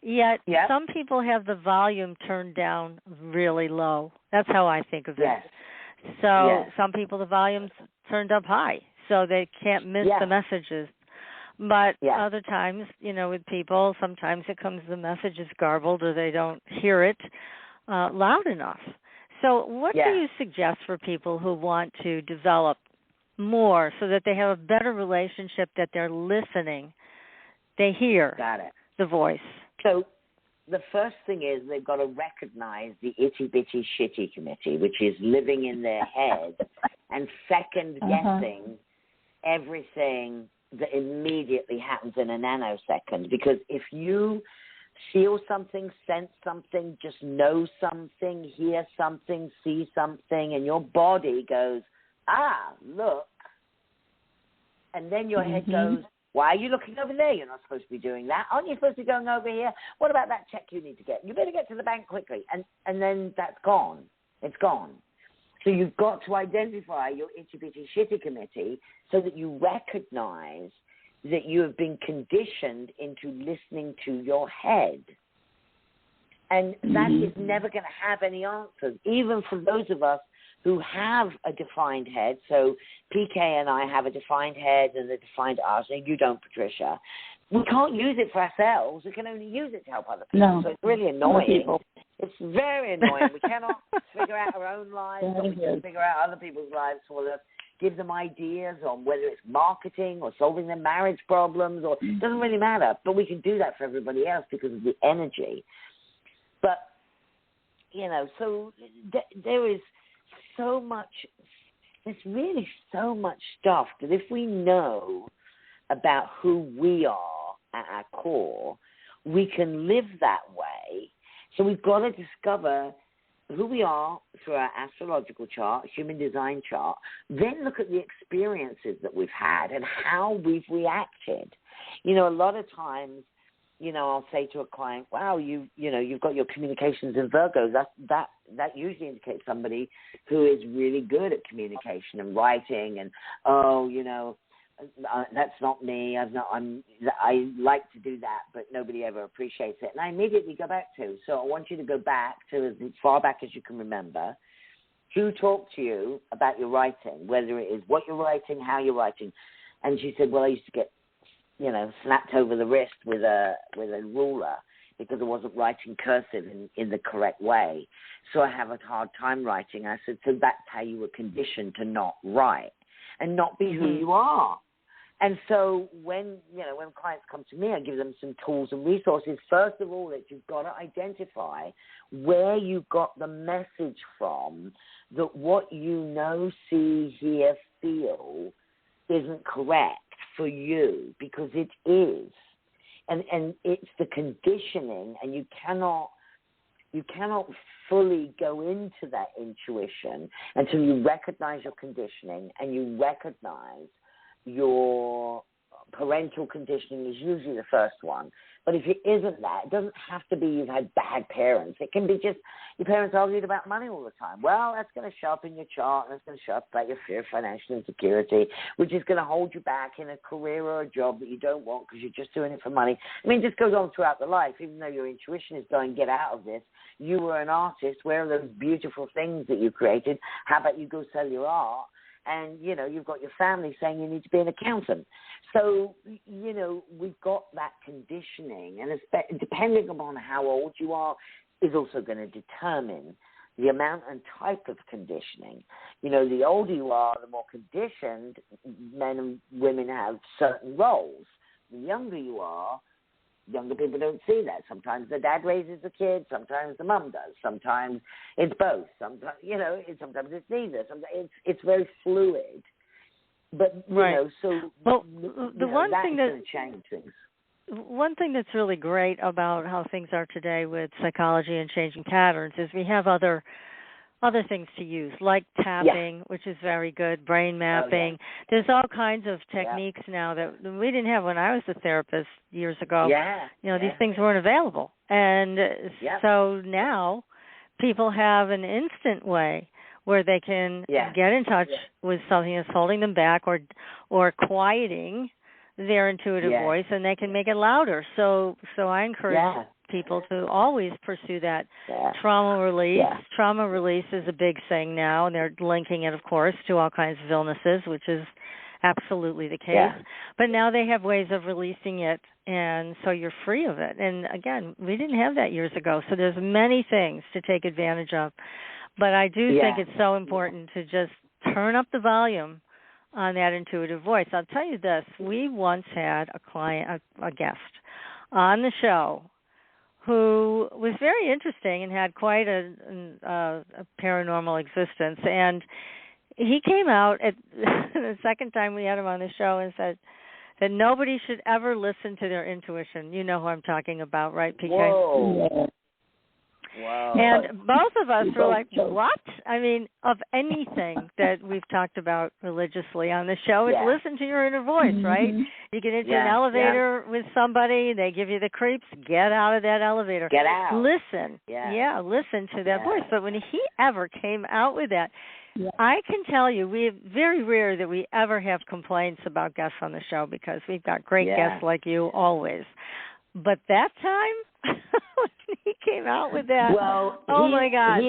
yet some people have the volume turned down really low. That's how I think of it. Yes. So some people, the volume's turned up high, so they can't miss the messages. But other times, you know, with people, sometimes the message is garbled, or they don't hear it loud enough. So what do you suggest for people who want to develop more so that they have a better relationship, that they're listening, they hear the voice? So the first thing is they've got to recognize the itty-bitty shitty committee, which is living in their head and second-guessing everything that immediately happens in a nanosecond. Because if you feel something, sense something, just know something, hear something, see something, and your body goes, look, and then your head goes, why are you looking over there? You're not supposed to be doing that. Aren't you supposed to be going over here? What about that check you need to get? You better get to the bank quickly. And then that's gone. It's gone. So you've got to identify your itty-bitty shitty committee so that you recognize that you have been conditioned into listening to your head. And that is never going to have any answers, even for those of us who have a defined head. So PK and I have a defined head and a defined arsenic. You don't, Patricia. We can't use it for ourselves. We can only use it to help other people. No. So it's really annoying. It's very annoying. We cannot figure out our own lives, but we can figure out other people's lives for us, give them ideas on whether it's marketing or solving their marriage problems, or it doesn't really matter. But we can do that for everybody else because of the energy. But, you know, so there is so much, there's really so much stuff that if we know about who we are at our core, we can live that way. So we've got to discover who we are through our astrological chart, human design chart, then look at the experiences that we've had and how we've reacted. You know, a lot of times, you know, I'll say to a client, wow, you've got your communications in Virgos. That usually indicates somebody who is really good at communication and writing, and, that's not me. I like to do that, but nobody ever appreciates it. And I immediately go back to, so I want you to go back to as far back as you can remember. Who talked to you about your writing, whether it is what you're writing, how you're writing? And she said, well, I used to get, snapped over the wrist with a ruler because I wasn't writing cursive in the correct way. So I have a hard time writing. I said, so that's how you were conditioned to not write and not be who you are. And so when clients come to me, I give them some tools and resources. First of all, that you've got to identify where you got the message from, that what you know, see, hear, feel isn't correct for you, because it is. And it's the conditioning, and you cannot fully go into that intuition until you recognize your conditioning, and you recognize your parental conditioning is usually the first one. But if it isn't that, it doesn't have to be you've had bad parents. It can be just your parents argued about money all the time. Well, that's going to show up in your chart, and that's going to show up about your fear of financial insecurity, which is going to hold you back in a career or a job that you don't want because you're just doing it for money. I mean, it just goes on throughout the life. Even though your intuition is going, get out of this, you were an artist. Where are those beautiful things that you created? How about you go sell your art? And, you've got your family saying you need to be an accountant. So, we've got that conditioning. And depending upon how old you are, is also going to determine the amount and type of conditioning. You know, the older you are, the more conditioned men and women have certain roles. The younger you are, younger people don't see that. Sometimes the dad raises the kids, sometimes the mum does, sometimes it's both. Sometimes, you know, sometimes it's neither. Sometimes it's very fluid. But, you know, so the one thing that's going to change things. One thing that's really great about how things are today with psychology and changing patterns is we have other things to use, like tapping, which is very good, brain mapping. Oh, yeah. There's all kinds of techniques now that we didn't have when I was a therapist years ago. Yeah. You know, these things weren't available. And so now people have an instant way where they can get in touch with something that's holding them back or quieting their intuitive voice, and they can make it louder. So I encourage people to always pursue that trauma release. Trauma release is a big thing now, and they're linking it, of course, to all kinds of illnesses, which is absolutely the case. But now they have ways of releasing it, and so you're free of it. And again, we didn't have that years ago, so there's many things to take advantage of. But I do think it's so important to just turn up the volume on that intuitive voice. I'll tell you this. We once had a client, a guest on the show who was very interesting and had quite a paranormal existence. And he came out at the second time we had him on the show and said that nobody should ever listen to their intuition. You know who I'm talking about, right, PK? Whoa. Wow. And both of us were like, what? I mean, of anything that we've talked about religiously on the show, is listen to your inner voice, right? You get into an elevator with somebody, they give you the creeps, get out of that elevator. Get out. Listen. Listen to that voice. But when he ever came out with that, I can tell you, it's very rare that we ever have complaints about guests on the show because we've got great guests like you always. But that time, when he came out with that, my God.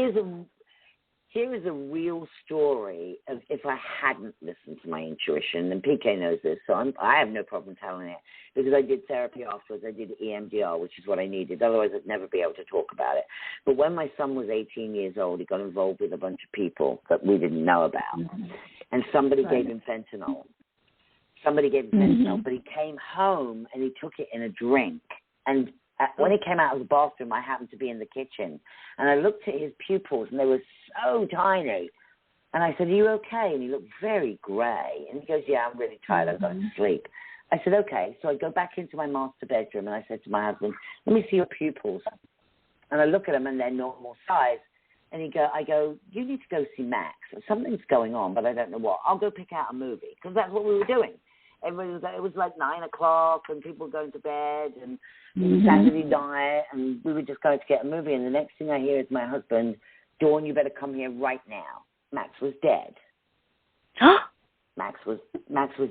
Here is a real story of if I hadn't listened to my intuition, and PK knows this, so I have no problem telling it, because I did therapy afterwards. I did EMDR, which is what I needed. Otherwise, I'd never be able to talk about it. But when my son was 18 years old, he got involved with a bunch of people that we didn't know about, and somebody gave him fentanyl. But he came home and he took it in a drink. And when he came out of the bathroom, I happened to be in the kitchen. And I looked at his pupils, and they were so tiny. And I said, are you okay? And he looked very gray. And he goes, yeah, I'm really tired. I've got to sleep. I said, okay. So I go back into my master bedroom, and I said to my husband, let me see your pupils. And I look at them, and they're normal size. And I go, you need to go see Max. Something's going on, but I don't know what. I'll go pick out a movie, because that's what we were doing. It was like 9 o'clock, and people were going to bed, and it was Saturday night, and we were just going to get a movie. And the next thing I hear is my husband, Dawn, you better come here right now. Max was dead. Max was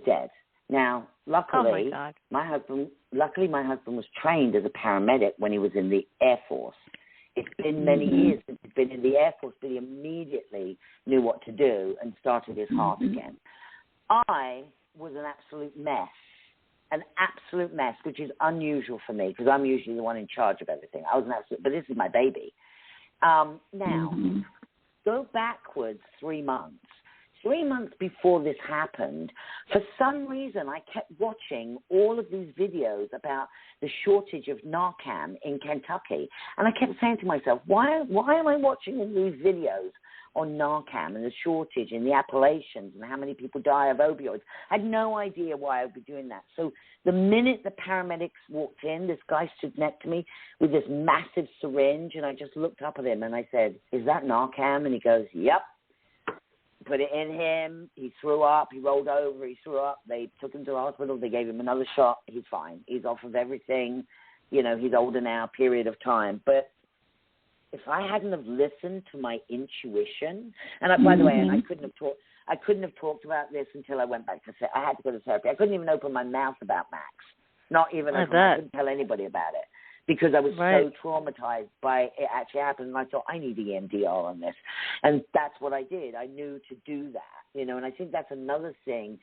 dead. Now, luckily, my husband was trained as a paramedic when he was in the Air Force. It's been many years since he's been in the Air Force, but he immediately knew what to do and started his heart again. I was an absolute mess, which is unusual for me because I'm usually the one in charge of everything. I was an absolute, but this is my baby. Now, go backwards 3 months. 3 months before this happened, for some reason, I kept watching all of these videos about the shortage of Narcan in Kentucky. And I kept saying to myself, why am I watching all these videos on Narcan and the shortage in the Appalachians and how many people die of opioids? I had no idea why I would be doing that. So the minute the paramedics walked in, this guy stood next to me with this massive syringe, and I just looked up at him and I said, is that Narcan? And he goes, yep. Put it in him. He threw up. He rolled over. He threw up. They took him to the hospital. They gave him another shot. He's fine. He's off of everything. You know, he's older now, period of time. But if I hadn't have listened to my intuition, and by the way, I couldn't have talked about this until I went back to therapy. I had to go to therapy. I couldn't even open my mouth about Max. Not even. I couldn't tell anybody about it because I was so traumatized by it actually happened. And I thought, I need EMDR on this. And that's what I did. I knew to do that, you know, and I think that's another thing.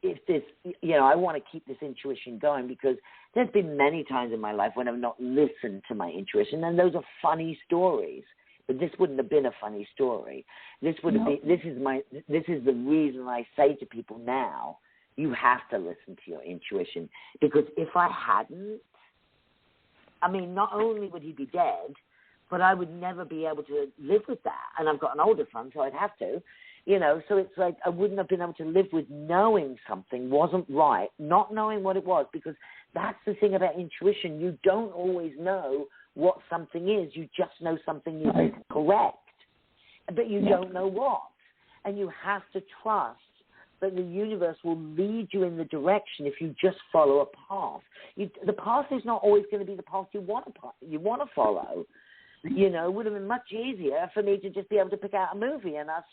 if this, I want to keep this intuition going, because there's been many times in my life when I've not listened to my intuition, and those are funny stories. But this wouldn't have been a funny story. This would have been. This is the reason I say to people now, you have to listen to your intuition, because if I hadn't, I mean, not only would he be dead, but I would never be able to live with that. And I've got an older son, so I'd have to. So it's like I wouldn't have been able to live with knowing something wasn't right, not knowing what it was, because that's the thing about intuition. You don't always know what something is. You just know something is correct, but you don't know what. And you have to trust that the universe will lead you in the direction if you just follow a path. The path is not always going to be the path you want to follow. It would have been much easier for me to just be able to pick out a movie and us,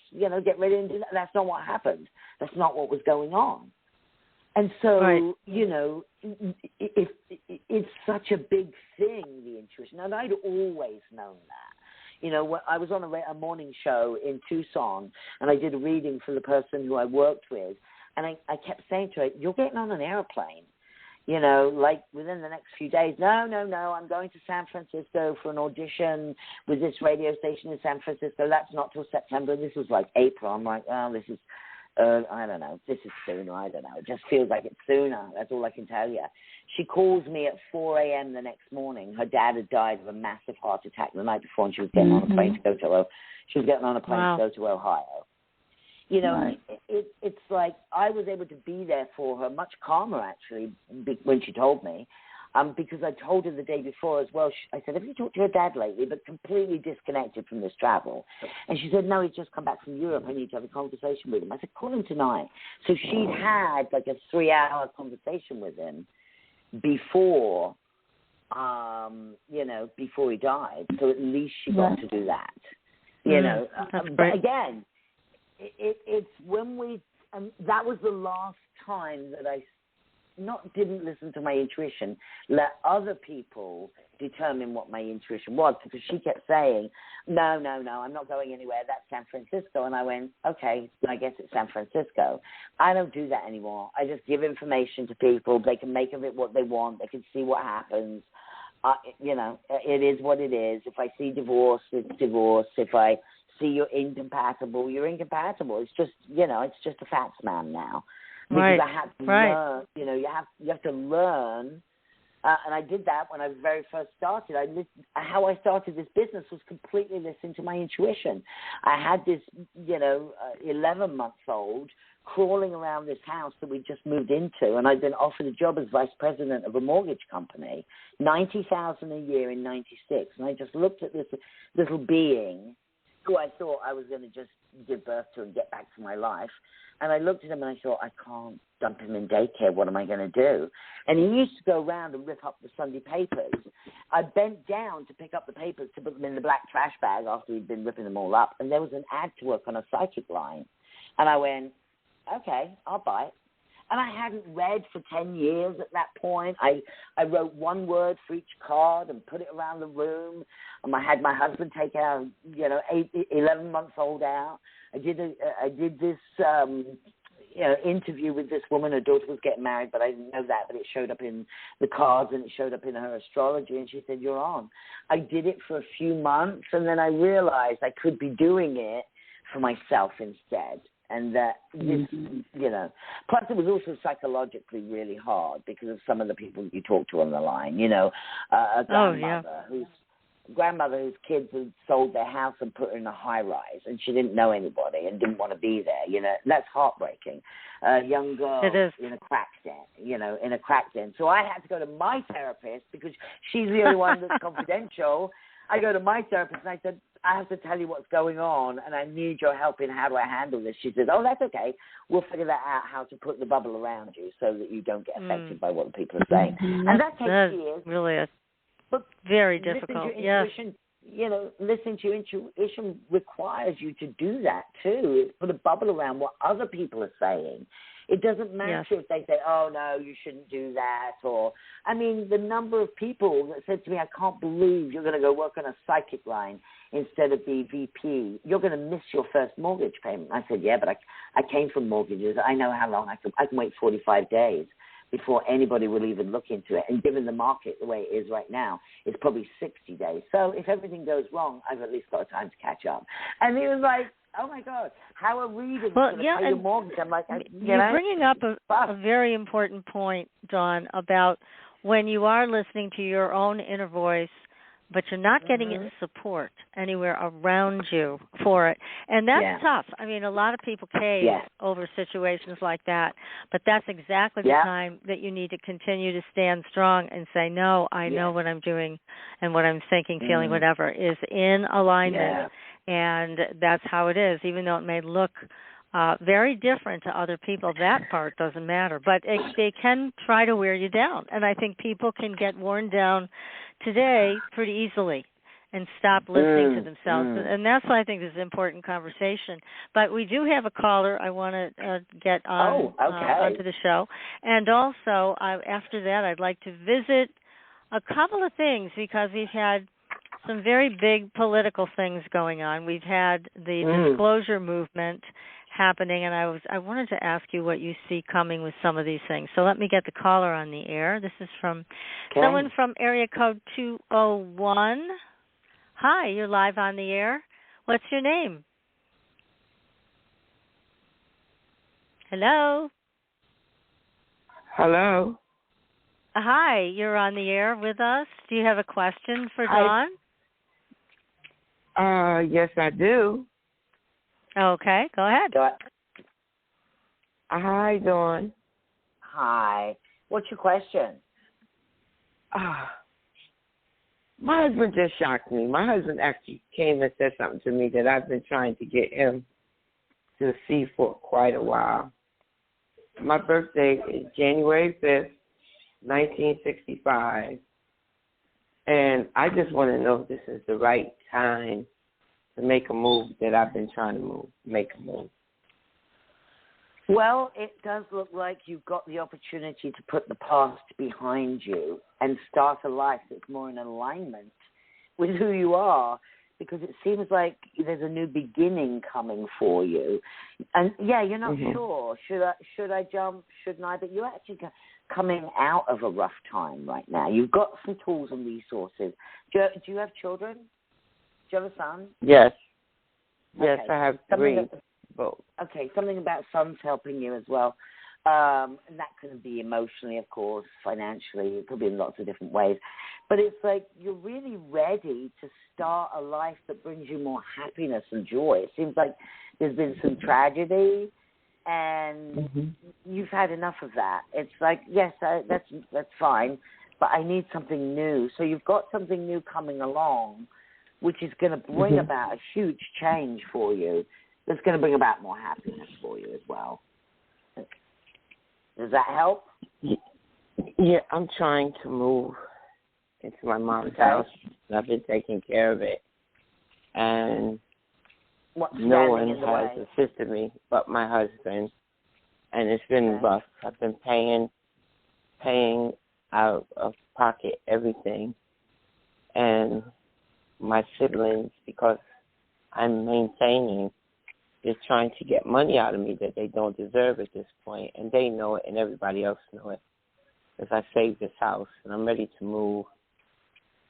get ready and do that. That's not what happened. That's not what was going on. And so, it's such a big thing, the intuition. And I'd always known that. I was on a morning show in Tucson, and I did a reading for the person who I worked with, and I kept saying to her, you're getting on an airplane. Like within the next few days. No, I'm going to San Francisco for an audition with this radio station in San Francisco. That's not till September. This was like April. I'm like, oh, this is, I don't know. This is sooner. I don't know. It just feels like it's sooner. That's all I can tell you. She calls me at 4 a.m. the next morning. Her dad had died of a massive heart attack the night before, and she was getting on a plane to go to to go to Ohio. It's like I was able to be there for her, much calmer actually, when she told me, because I told her the day before as well. I said, have you talked to your dad lately? But completely disconnected from this travel. And she said, no, he's just come back from Europe. I need to have a conversation with him. I said, call him tonight. So she'd had like a 3-hour conversation with him before, before he died. So at least she got to do that. But again, it's when we, that was the last time that I didn't listen to my intuition, let other people determine what my intuition was, because she kept saying, no, I'm not going anywhere, that's San Francisco. And I went, okay, I guess it's San Francisco. I don't do that anymore. I just give information to people. They can make of it what they want. They can see what happens. It is what it is. If I see divorce, it's divorce. If I see you're incompatible, you're incompatible. It's just, it's just a facts man now. Because I had to learn, you have to learn. And I did that when I very first started. How I started this business was completely listening to my intuition. I had this, 11-month-old crawling around this house that we just moved into, and I'd been offered a job as vice president of a mortgage company, $90,000 a year in '96. And I just looked at this little being who I thought I was going to just give birth to and get back to my life. And I looked at him and I thought, I can't dump him in daycare. What am I going to do? And he used to go around and rip up the Sunday papers. I bent down to pick up the papers to put them in the black trash bag after he'd been ripping them all up. And there was an ad to work on a psychic line. And I went, okay, I'll buy it. And I hadn't read for 10 years at that point. I wrote one word for each card and put it around the room. And I had my husband take our, 11-month-old out. I did this, interview with this woman. Her daughter was getting married, but I didn't know that. But it showed up in the cards and it showed up in her astrology. And she said, you're on. I did it for a few months, and then I realized I could be doing it for myself instead. And that this, plus it was also psychologically really hard because of some of the people you talk to on the line, a grandmother whose kids had sold their house and put her in a high rise, and she didn't know anybody and didn't want to be there. That's heartbreaking. A young girl in a crack den, So I had to go to my therapist because she's the only one that's confidential. I go to my therapist and I said, I have to tell you what's going on, and I need your help in how do I handle this. She says, oh, that's okay. We'll figure that out, how to put the bubble around you so that you don't get affected by what the people are saying. And that takes years. Really but very difficult. Listening to your intuition requires you to do that too. Put a bubble around what other people are saying. It doesn't matter if they say, oh, no, you shouldn't do that. Or, I mean, the number of people that said to me, I can't believe you're going to go work on a psychic line instead of be VP. You're going to miss your first mortgage payment. I said, yeah, but I came from mortgages. I know how long I can wait 45 days before anybody will even look into it. And given the market the way it is right now, it's probably 60 days. So if everything goes wrong, I've at least got time to catch up. And he was like, oh, my God, how are readings going to pay your mortgage? I'm like, you're bringing up a very important point, Dawn, about when you are listening to your own inner voice, but you're not getting any support anywhere around you for it. And that's tough. I mean, a lot of people cave over situations like that, but that's exactly the time that you need to continue to stand strong and say, no, I know what I'm doing and what I'm thinking, feeling, whatever is in alignment. And that's how it is, even though it may look very different to other people. That part doesn't matter, but they can try to wear you down. And I think people can get worn down today pretty easily and stop listening to themselves. And that's why I think this is an important conversation. But we do have a caller I want to get on onto the show. And also, after that, I'd like to visit a couple of things because we've had some very big political things going on. We've had the disclosure movement happening, and I wanted to ask you what you see coming with some of these things. So let me get the caller on the air. This is from someone from area code 201. Hi, you're live on the air. What's your name? Hello? Hello? Hi, you're on the air with us. Do you have a question for Dawn? Yes, I do. Okay, go ahead. Hi, Dawn. Hi. What's your question? My husband just shocked me. My husband actually came and said something to me that I've been trying to get him to see for quite a while. My birthday is January 5th, 1965. And I just want to know if this is the right time to make a move that I've been trying to make a move. Well, it does look like you've got the opportunity to put the past behind you and start a life that's more in alignment with who you are, because it seems like there's a new beginning coming for you. And, you're not sure. Should I jump? Shouldn't I? But you're actually coming out of a rough time right now. You've got some tools and resources. Do you have children? Do you have a son? Yes. Yes, I have three. Something about sons helping you as well. And that can be emotionally, of course, financially. It could be in lots of different ways. But it's like you're really ready to start a life that brings you more happiness and joy. It seems like there's been some tragedy, and you've had enough of that. It's like, yes, that's fine, but I need something new. So you've got something new coming along, which is going to bring about a huge change for you. That's going to bring about more happiness for you as well. Does that help? Yeah, I'm trying to move into my mom's house. I've been taking care of it. And no one has assisted me but my husband. And it's been rough. I've been paying out of pocket everything. And my siblings, because I'm maintaining, they're trying to get money out of me that they don't deserve at this point, and they know it, and everybody else know it. Because I saved this house, and I'm ready to move.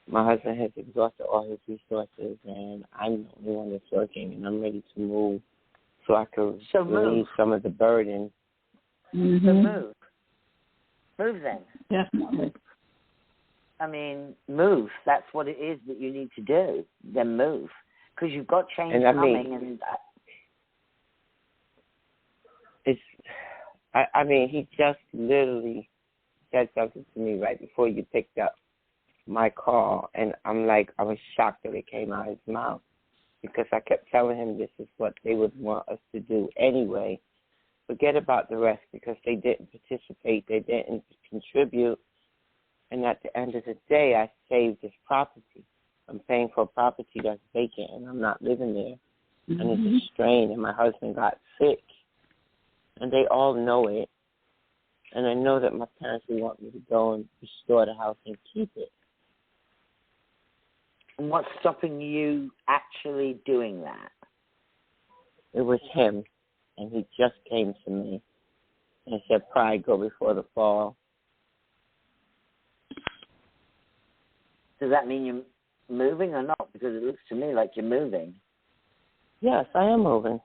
My husband has exhausted all his resources, and I'm the only one that's working, and I'm ready to move so I can relieve some of the burden. So move. Move then. Definitely. I mean, move. That's what it is that you need to do. Then move. Because you've got change coming. He just literally said something to me right before you picked up my call, and I was shocked that it came out of his mouth, because I kept telling him this is what they would want us to do anyway. Forget about the rest, because they didn't participate, they didn't contribute, and at the end of the day, I saved this property. I'm paying for a property that's vacant, and I'm not living there, and it's a strain, and my husband got sick. and they all know it. And I know that my parents would want me to go and restore the house and keep it. And what's stopping you actually doing that? It was him, and he just came to me and said, pride go before the fall. Does that mean you're moving or not? Because it looks to me like you're moving. Yes, I am moving.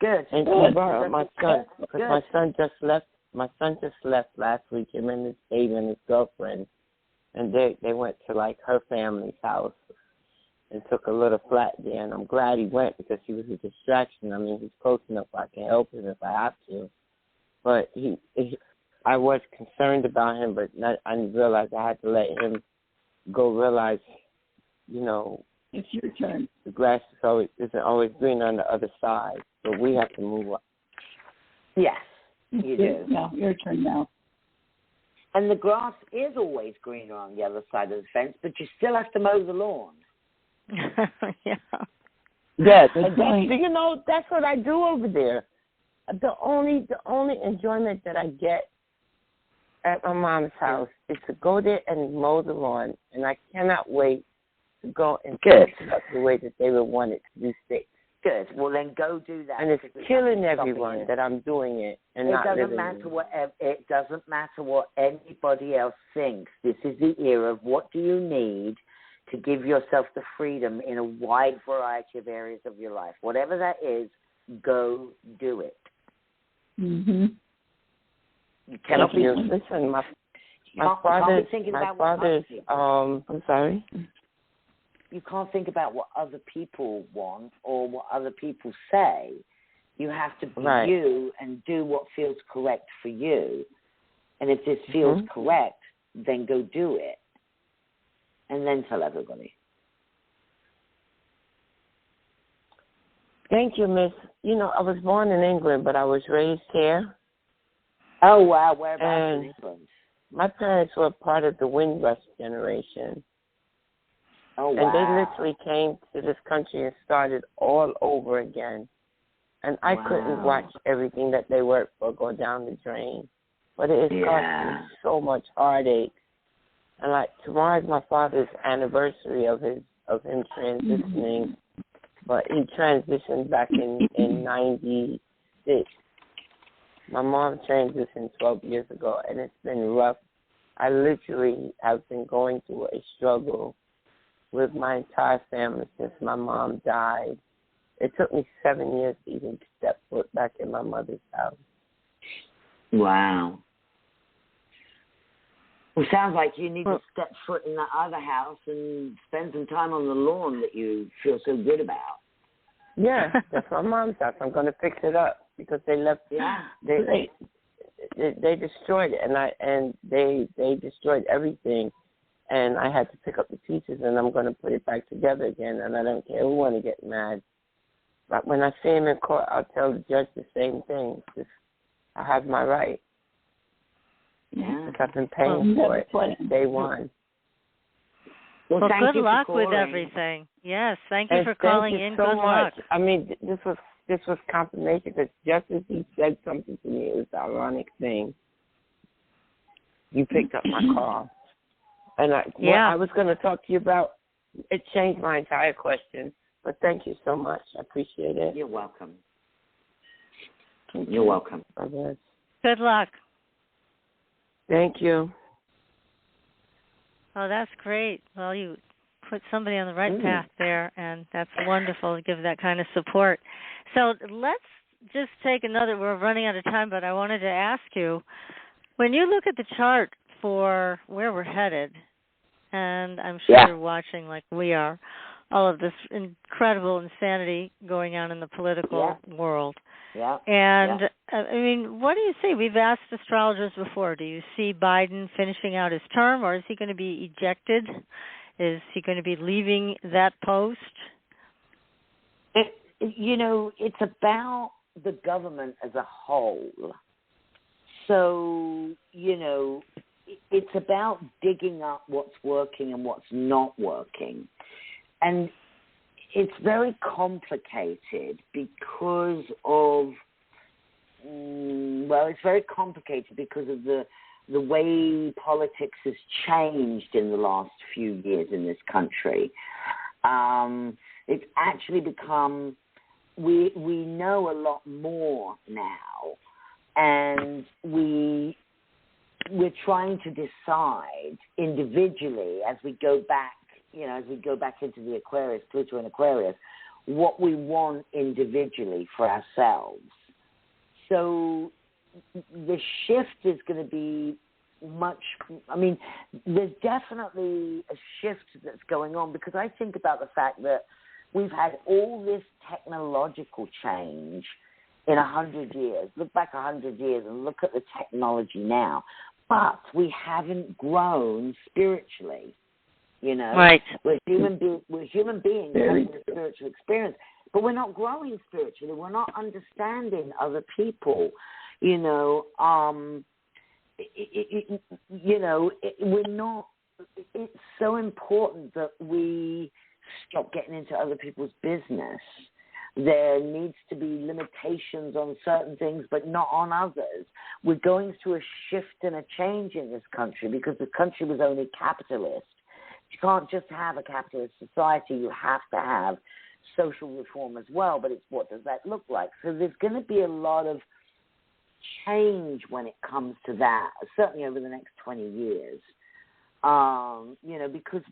Good. And Good. My son, because my son just left. My son just left last week. Him and his baby and his girlfriend, and they went to like her family's house and took a little flat there. And I'm glad he went because he was a distraction. I mean, he's close enough I can help him if I have to. But I was concerned about him, but I realized I had to let him go. Realize, you know, it's your turn. The grass isn't always green on the other side, so we have to move up. Yes, you do. Now, your turn now. And the grass is always greener on the other side of the fence, but you still have to mow the lawn. Yeah. Yes, you know, that's what I do over there. The only enjoyment that I get at my mom's house is to go there and mow the lawn, and I cannot wait to go and fix it up the way that they would want it to be fixed. Good. Well, then go do that. And it's killing everyone that I'm doing it and not living it. It doesn't matter what anybody else thinks. This is the era of what do you need to give yourself the freedom in a wide variety of areas of your life. Whatever that is, go do it. Mm-hmm. You cannot be. Listen, my father's. I'm sorry. You can't think about what other people want or what other people say. You have to be you and do what feels correct for you. And if this feels correct, then go do it. And then tell everybody. Thank you, Miss. You know, I was born in England, but I was raised here. Oh, wow. Whereabouts in England? My parents were part of the Windrush generation. Oh, wow. And they literally came to this country and started all over again. And I couldn't watch everything that they worked for go down the drain. But it has cost me so much heartache. And like tomorrow's my father's anniversary of him transitioning. But he transitioned back in 96. My mom transitioned 12 years ago, and it's been rough. I literally have been going through a struggle with my entire family since my mom died. It took me 7 years to even step foot back in my mother's house. Wow. Well, sounds like you need to step foot in that other house and spend some time on the lawn that you feel so good about. Yeah, that's my mom's house. I'm going to fix it up because they left. Yeah. They destroyed it, and they destroyed everything. And I had to pick up the pieces, and I'm going to put it back together again. And I don't care who want to get mad. But when I see him in court, I'll tell the judge the same thing. Just, I have my right. Yeah. Because I've been paying for it since day one. Well, good luck with everything. Yes, thank you for calling in. So good luck. I mean, this was confirmation because just as he said something to me, it was the ironic thing. You picked up my call. And what I was going to talk to you about, it changed my entire question. But thank you so much. I appreciate it. You're welcome. You're welcome. Bye-bye. Good luck. Thank you. Oh, that's great. Well, you put somebody on the right path there, and that's wonderful to give that kind of support. So let's just take another, we're running out of time, but I wanted to ask you, when you look at the chart for where we're headed, and I'm sure you're watching like we are, all of this incredible insanity going on in the political world. Yeah. And, I mean, what do you see? We've asked astrologers before, do you see Biden finishing out his term, or is he going to be ejected? Is he going to be leaving that post? It's about the government as a whole. So, it's about digging up what's working and what's not working. And it's very complicated because of Well, it's very complicated because of the way politics has changed in the last few years in this country. It's actually become, we know a lot more now, and we're trying to decide individually as we go back, into the Aquarius, Pluto in Aquarius, what we want individually for ourselves. So the shift is going to be there's definitely a shift that's going on, because I think about the fact that we've had all this technological change in 100 years. Look back 100 years and look at the technology now. But we haven't grown spiritually, Right. We're human beings having a spiritual experience, but we're not growing spiritually. We're not understanding other people, we're not. It's so important that we stop getting into other people's business. There needs to be limitations on certain things, but not on others. We're going through a shift and a change in this country because the country was only capitalist. You can't just have a capitalist society. You have to have social reform as well, but it's what does that look like? So there's going to be a lot of change when it comes to that, certainly over the next 20 years, because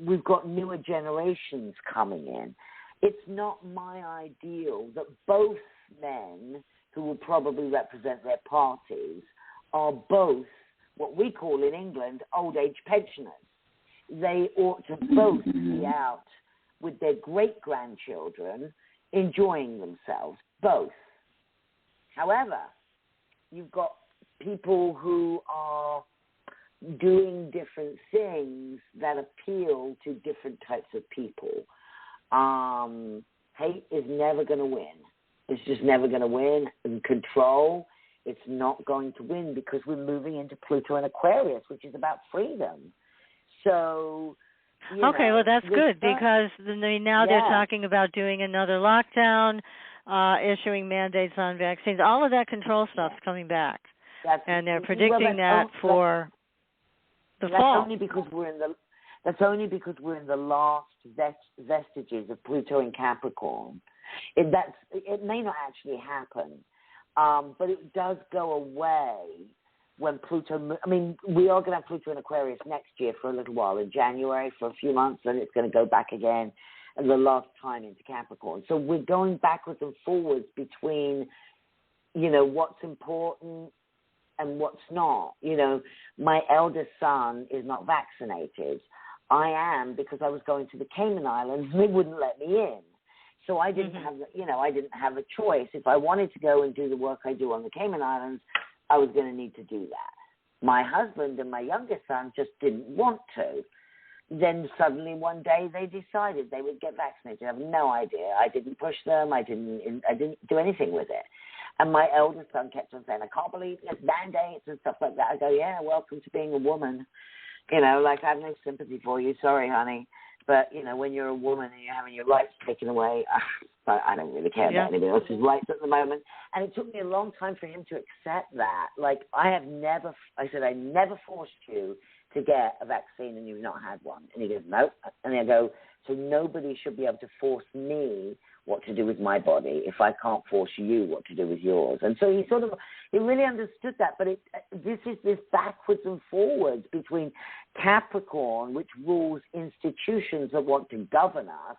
we've got newer generations coming in. It's not my ideal that both men who will probably represent their parties are both what we call in England old age pensioners. They ought to both be out with their great-grandchildren enjoying themselves, both. However, you've got people who are doing different things that appeal to different types of people. Hate is never going to win. It's just never going to win. And control, it's not going to win because we're moving into Pluto and Aquarius, which is about freedom. So, well, that's good because now they're talking about doing another lockdown, issuing mandates on vaccines. All of that control stuff's coming back, and they're predicting that for the fall. That's only because we're in the last vestiges of Pluto in Capricorn. It may not actually happen, but it does go away when Pluto. We are going to have Pluto in Aquarius next year for a little while, in January for a few months, and it's going to go back again, and the last time into Capricorn. So we're going backwards and forwards between, what's important and what's not. My eldest son is not vaccinated. I am, because I was going to the Cayman Islands and they wouldn't let me in. So I didn't have, I didn't have a choice. If I wanted to go and do the work I do on the Cayman Islands, I was going to need to do that. My husband and my youngest son just didn't want to. Then suddenly one day they decided they would get vaccinated. I have no idea. I didn't push them. I didn't do anything with it. And my eldest son kept on saying, I can't believe this, mandates and stuff like that. I go, yeah, welcome to being a woman. I have no sympathy for you. Sorry, honey. But, when you're a woman and you're having your rights taken away, I don't really care about anybody else's rights at the moment. And it took me a long time for him to accept that. I never forced you to get a vaccine and you've not had one. And he goes, no. And I go, so nobody should be able to force me what to do with my body if I can't force you what to do with yours. And so he really understood that. But this is this backwards and forwards between Capricorn, which rules institutions that want to govern us,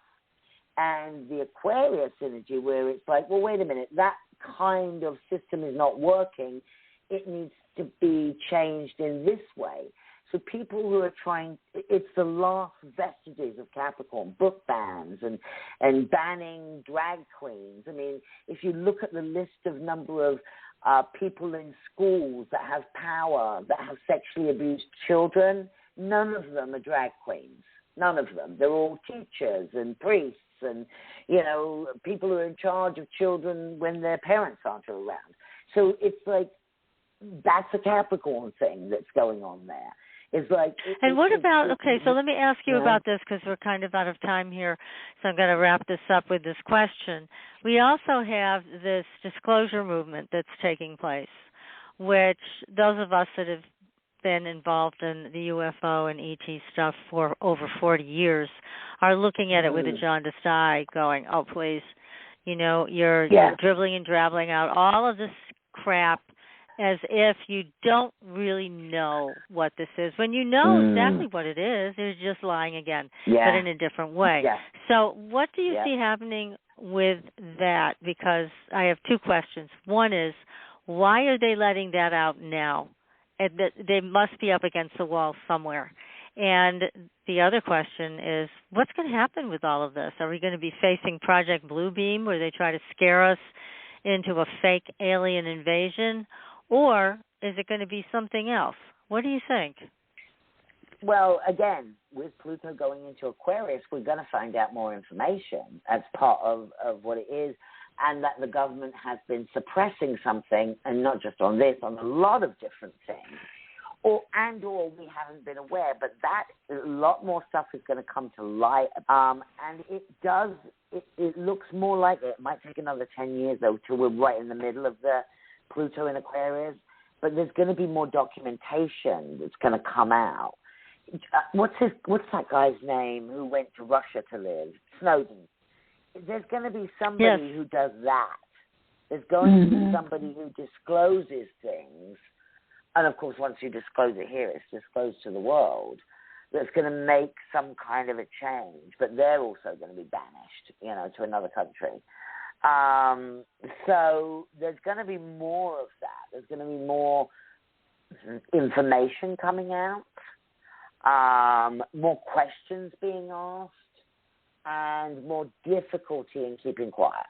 and the Aquarius energy, where it's like, well, wait a minute, that kind of system is not working. It needs to be changed in this way. So people who are it's the last vestiges of Capricorn, book bans and banning drag queens. If you look at the list of number of people in schools that have power, that have sexually abused children, none of them are drag queens. None of them. They're all teachers and priests and, people who are in charge of children when their parents aren't around. So it's like that's a Capricorn thing that's going on there. It's like. And what about? Okay, so let me ask you about this because we're kind of out of time here. So I'm going to wrap this up with this question. We also have this disclosure movement that's taking place, which those of us that have been involved in the UFO and ET stuff for over 40 years are looking at it with a jaundiced eye, going, "Oh, please, you're dribbling and drabbling out all of this crap as if you don't really know what this is. When you know exactly what it is, you're just lying again, but in a different way." Yeah. So what do you see happening with that? Because I have two questions. One is, why are they letting that out now? They must be up against the wall somewhere. And the other question is, what's going to happen with all of this? Are we going to be facing Project Bluebeam, where they try to scare us into a fake alien invasion? Or is it going to be something else? What do you think? Well, again, with Pluto going into Aquarius, we're going to find out more information as part of what it is, and that the government has been suppressing something, and not just on this, on a lot of different things, or we haven't been aware. But that a lot more stuff is going to come to light, and it looks more like it might take another 10 years though till we're right in the middle of the Pluto in Aquarius. But there's going to be more documentation that's going to come out. What's that guy's name who went to Russia to live? Snowden. There's going to be somebody who does that. There's going to be somebody who discloses things. And, of course, once you disclose it here, it's disclosed to the world. That's going to make some kind of a change. But they're also going to be banished, to another country. So there's going to be more of that. There's going to be more information coming out, more questions being asked, and more difficulty in keeping quiet.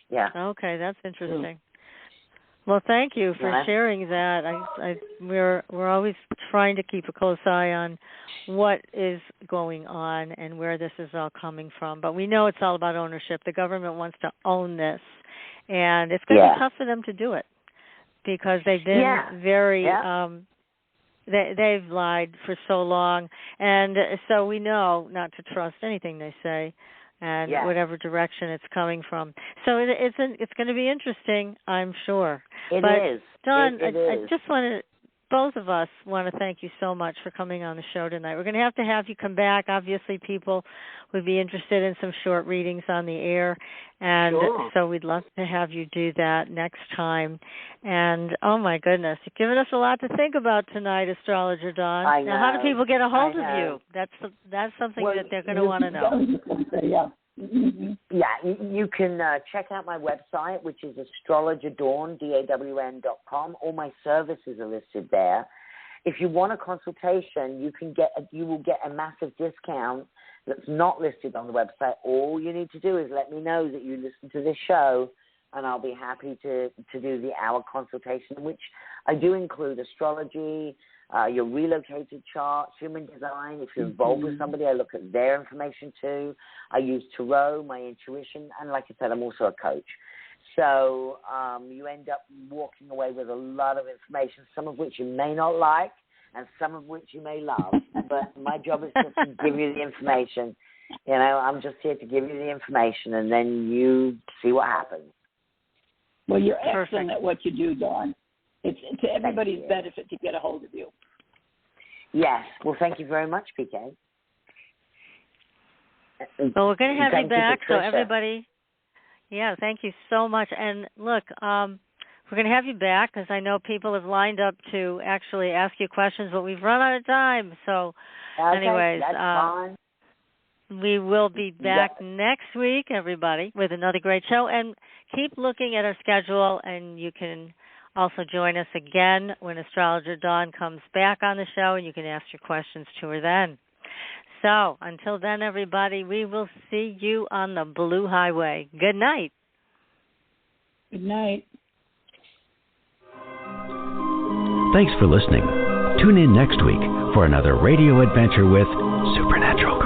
Yeah. Okay, that's interesting. Well, thank you for sharing that. We're always trying to keep a close eye on what is going on and where this is all coming from. But we know it's all about ownership. The government wants to own this, and it's going to be tough for them to do it because they've been very. They've lied for so long, and so we know not to trust anything they say, and whatever direction it's coming from. So it's going to be interesting, I'm sure. It is. Dawn, I just want to, both of us want to thank you so much for coming on the show tonight. We're going to have you come back. Obviously, people would be interested in some short readings on the air, and so we'd love to have you do that next time. And, oh, my goodness, you've given us a lot to think about tonight, Astrologer Dawn. I know. Now, how do people get a hold of you? That's something that they're going to want to know. You can check out my website, which is Astrologer Dawn, DAWN.com. All my services are listed there. If you want a consultation, you will get a massive discount that's not listed on the website. All you need to do is let me know that you listen to this show, and I'll be happy to do the hour consultation, in which I do include astrology, your relocated charts, human design. If you're involved with somebody, I look at their information too. I use tarot, my intuition, and like I said, I'm also a coach. So you end up walking away with a lot of information, some of which you may not like and some of which you may love. But my job is just to give you the information. I'm just here to give you the information, and then you see what happens. Well, you're excellent at what you do, Dawn. It's to everybody's benefit to get a hold of you. Yes. Well, thank you very much, PK. Well, we're going to have you back, so everybody. Yeah, thank you so much. And look, we're going to have you back because I know people have lined up to actually ask you questions, but we've run out of time. So, anyways, that's fine. We will be back next week, everybody, with another great show. And keep looking at our schedule, and you can also join us again when Astrologer Dawn comes back on the show, and you can ask your questions to her then. So until then, everybody, we will see you on the Blue Highway. Good night. Good night. Thanks for listening. Tune in next week for another radio adventure with Supernatural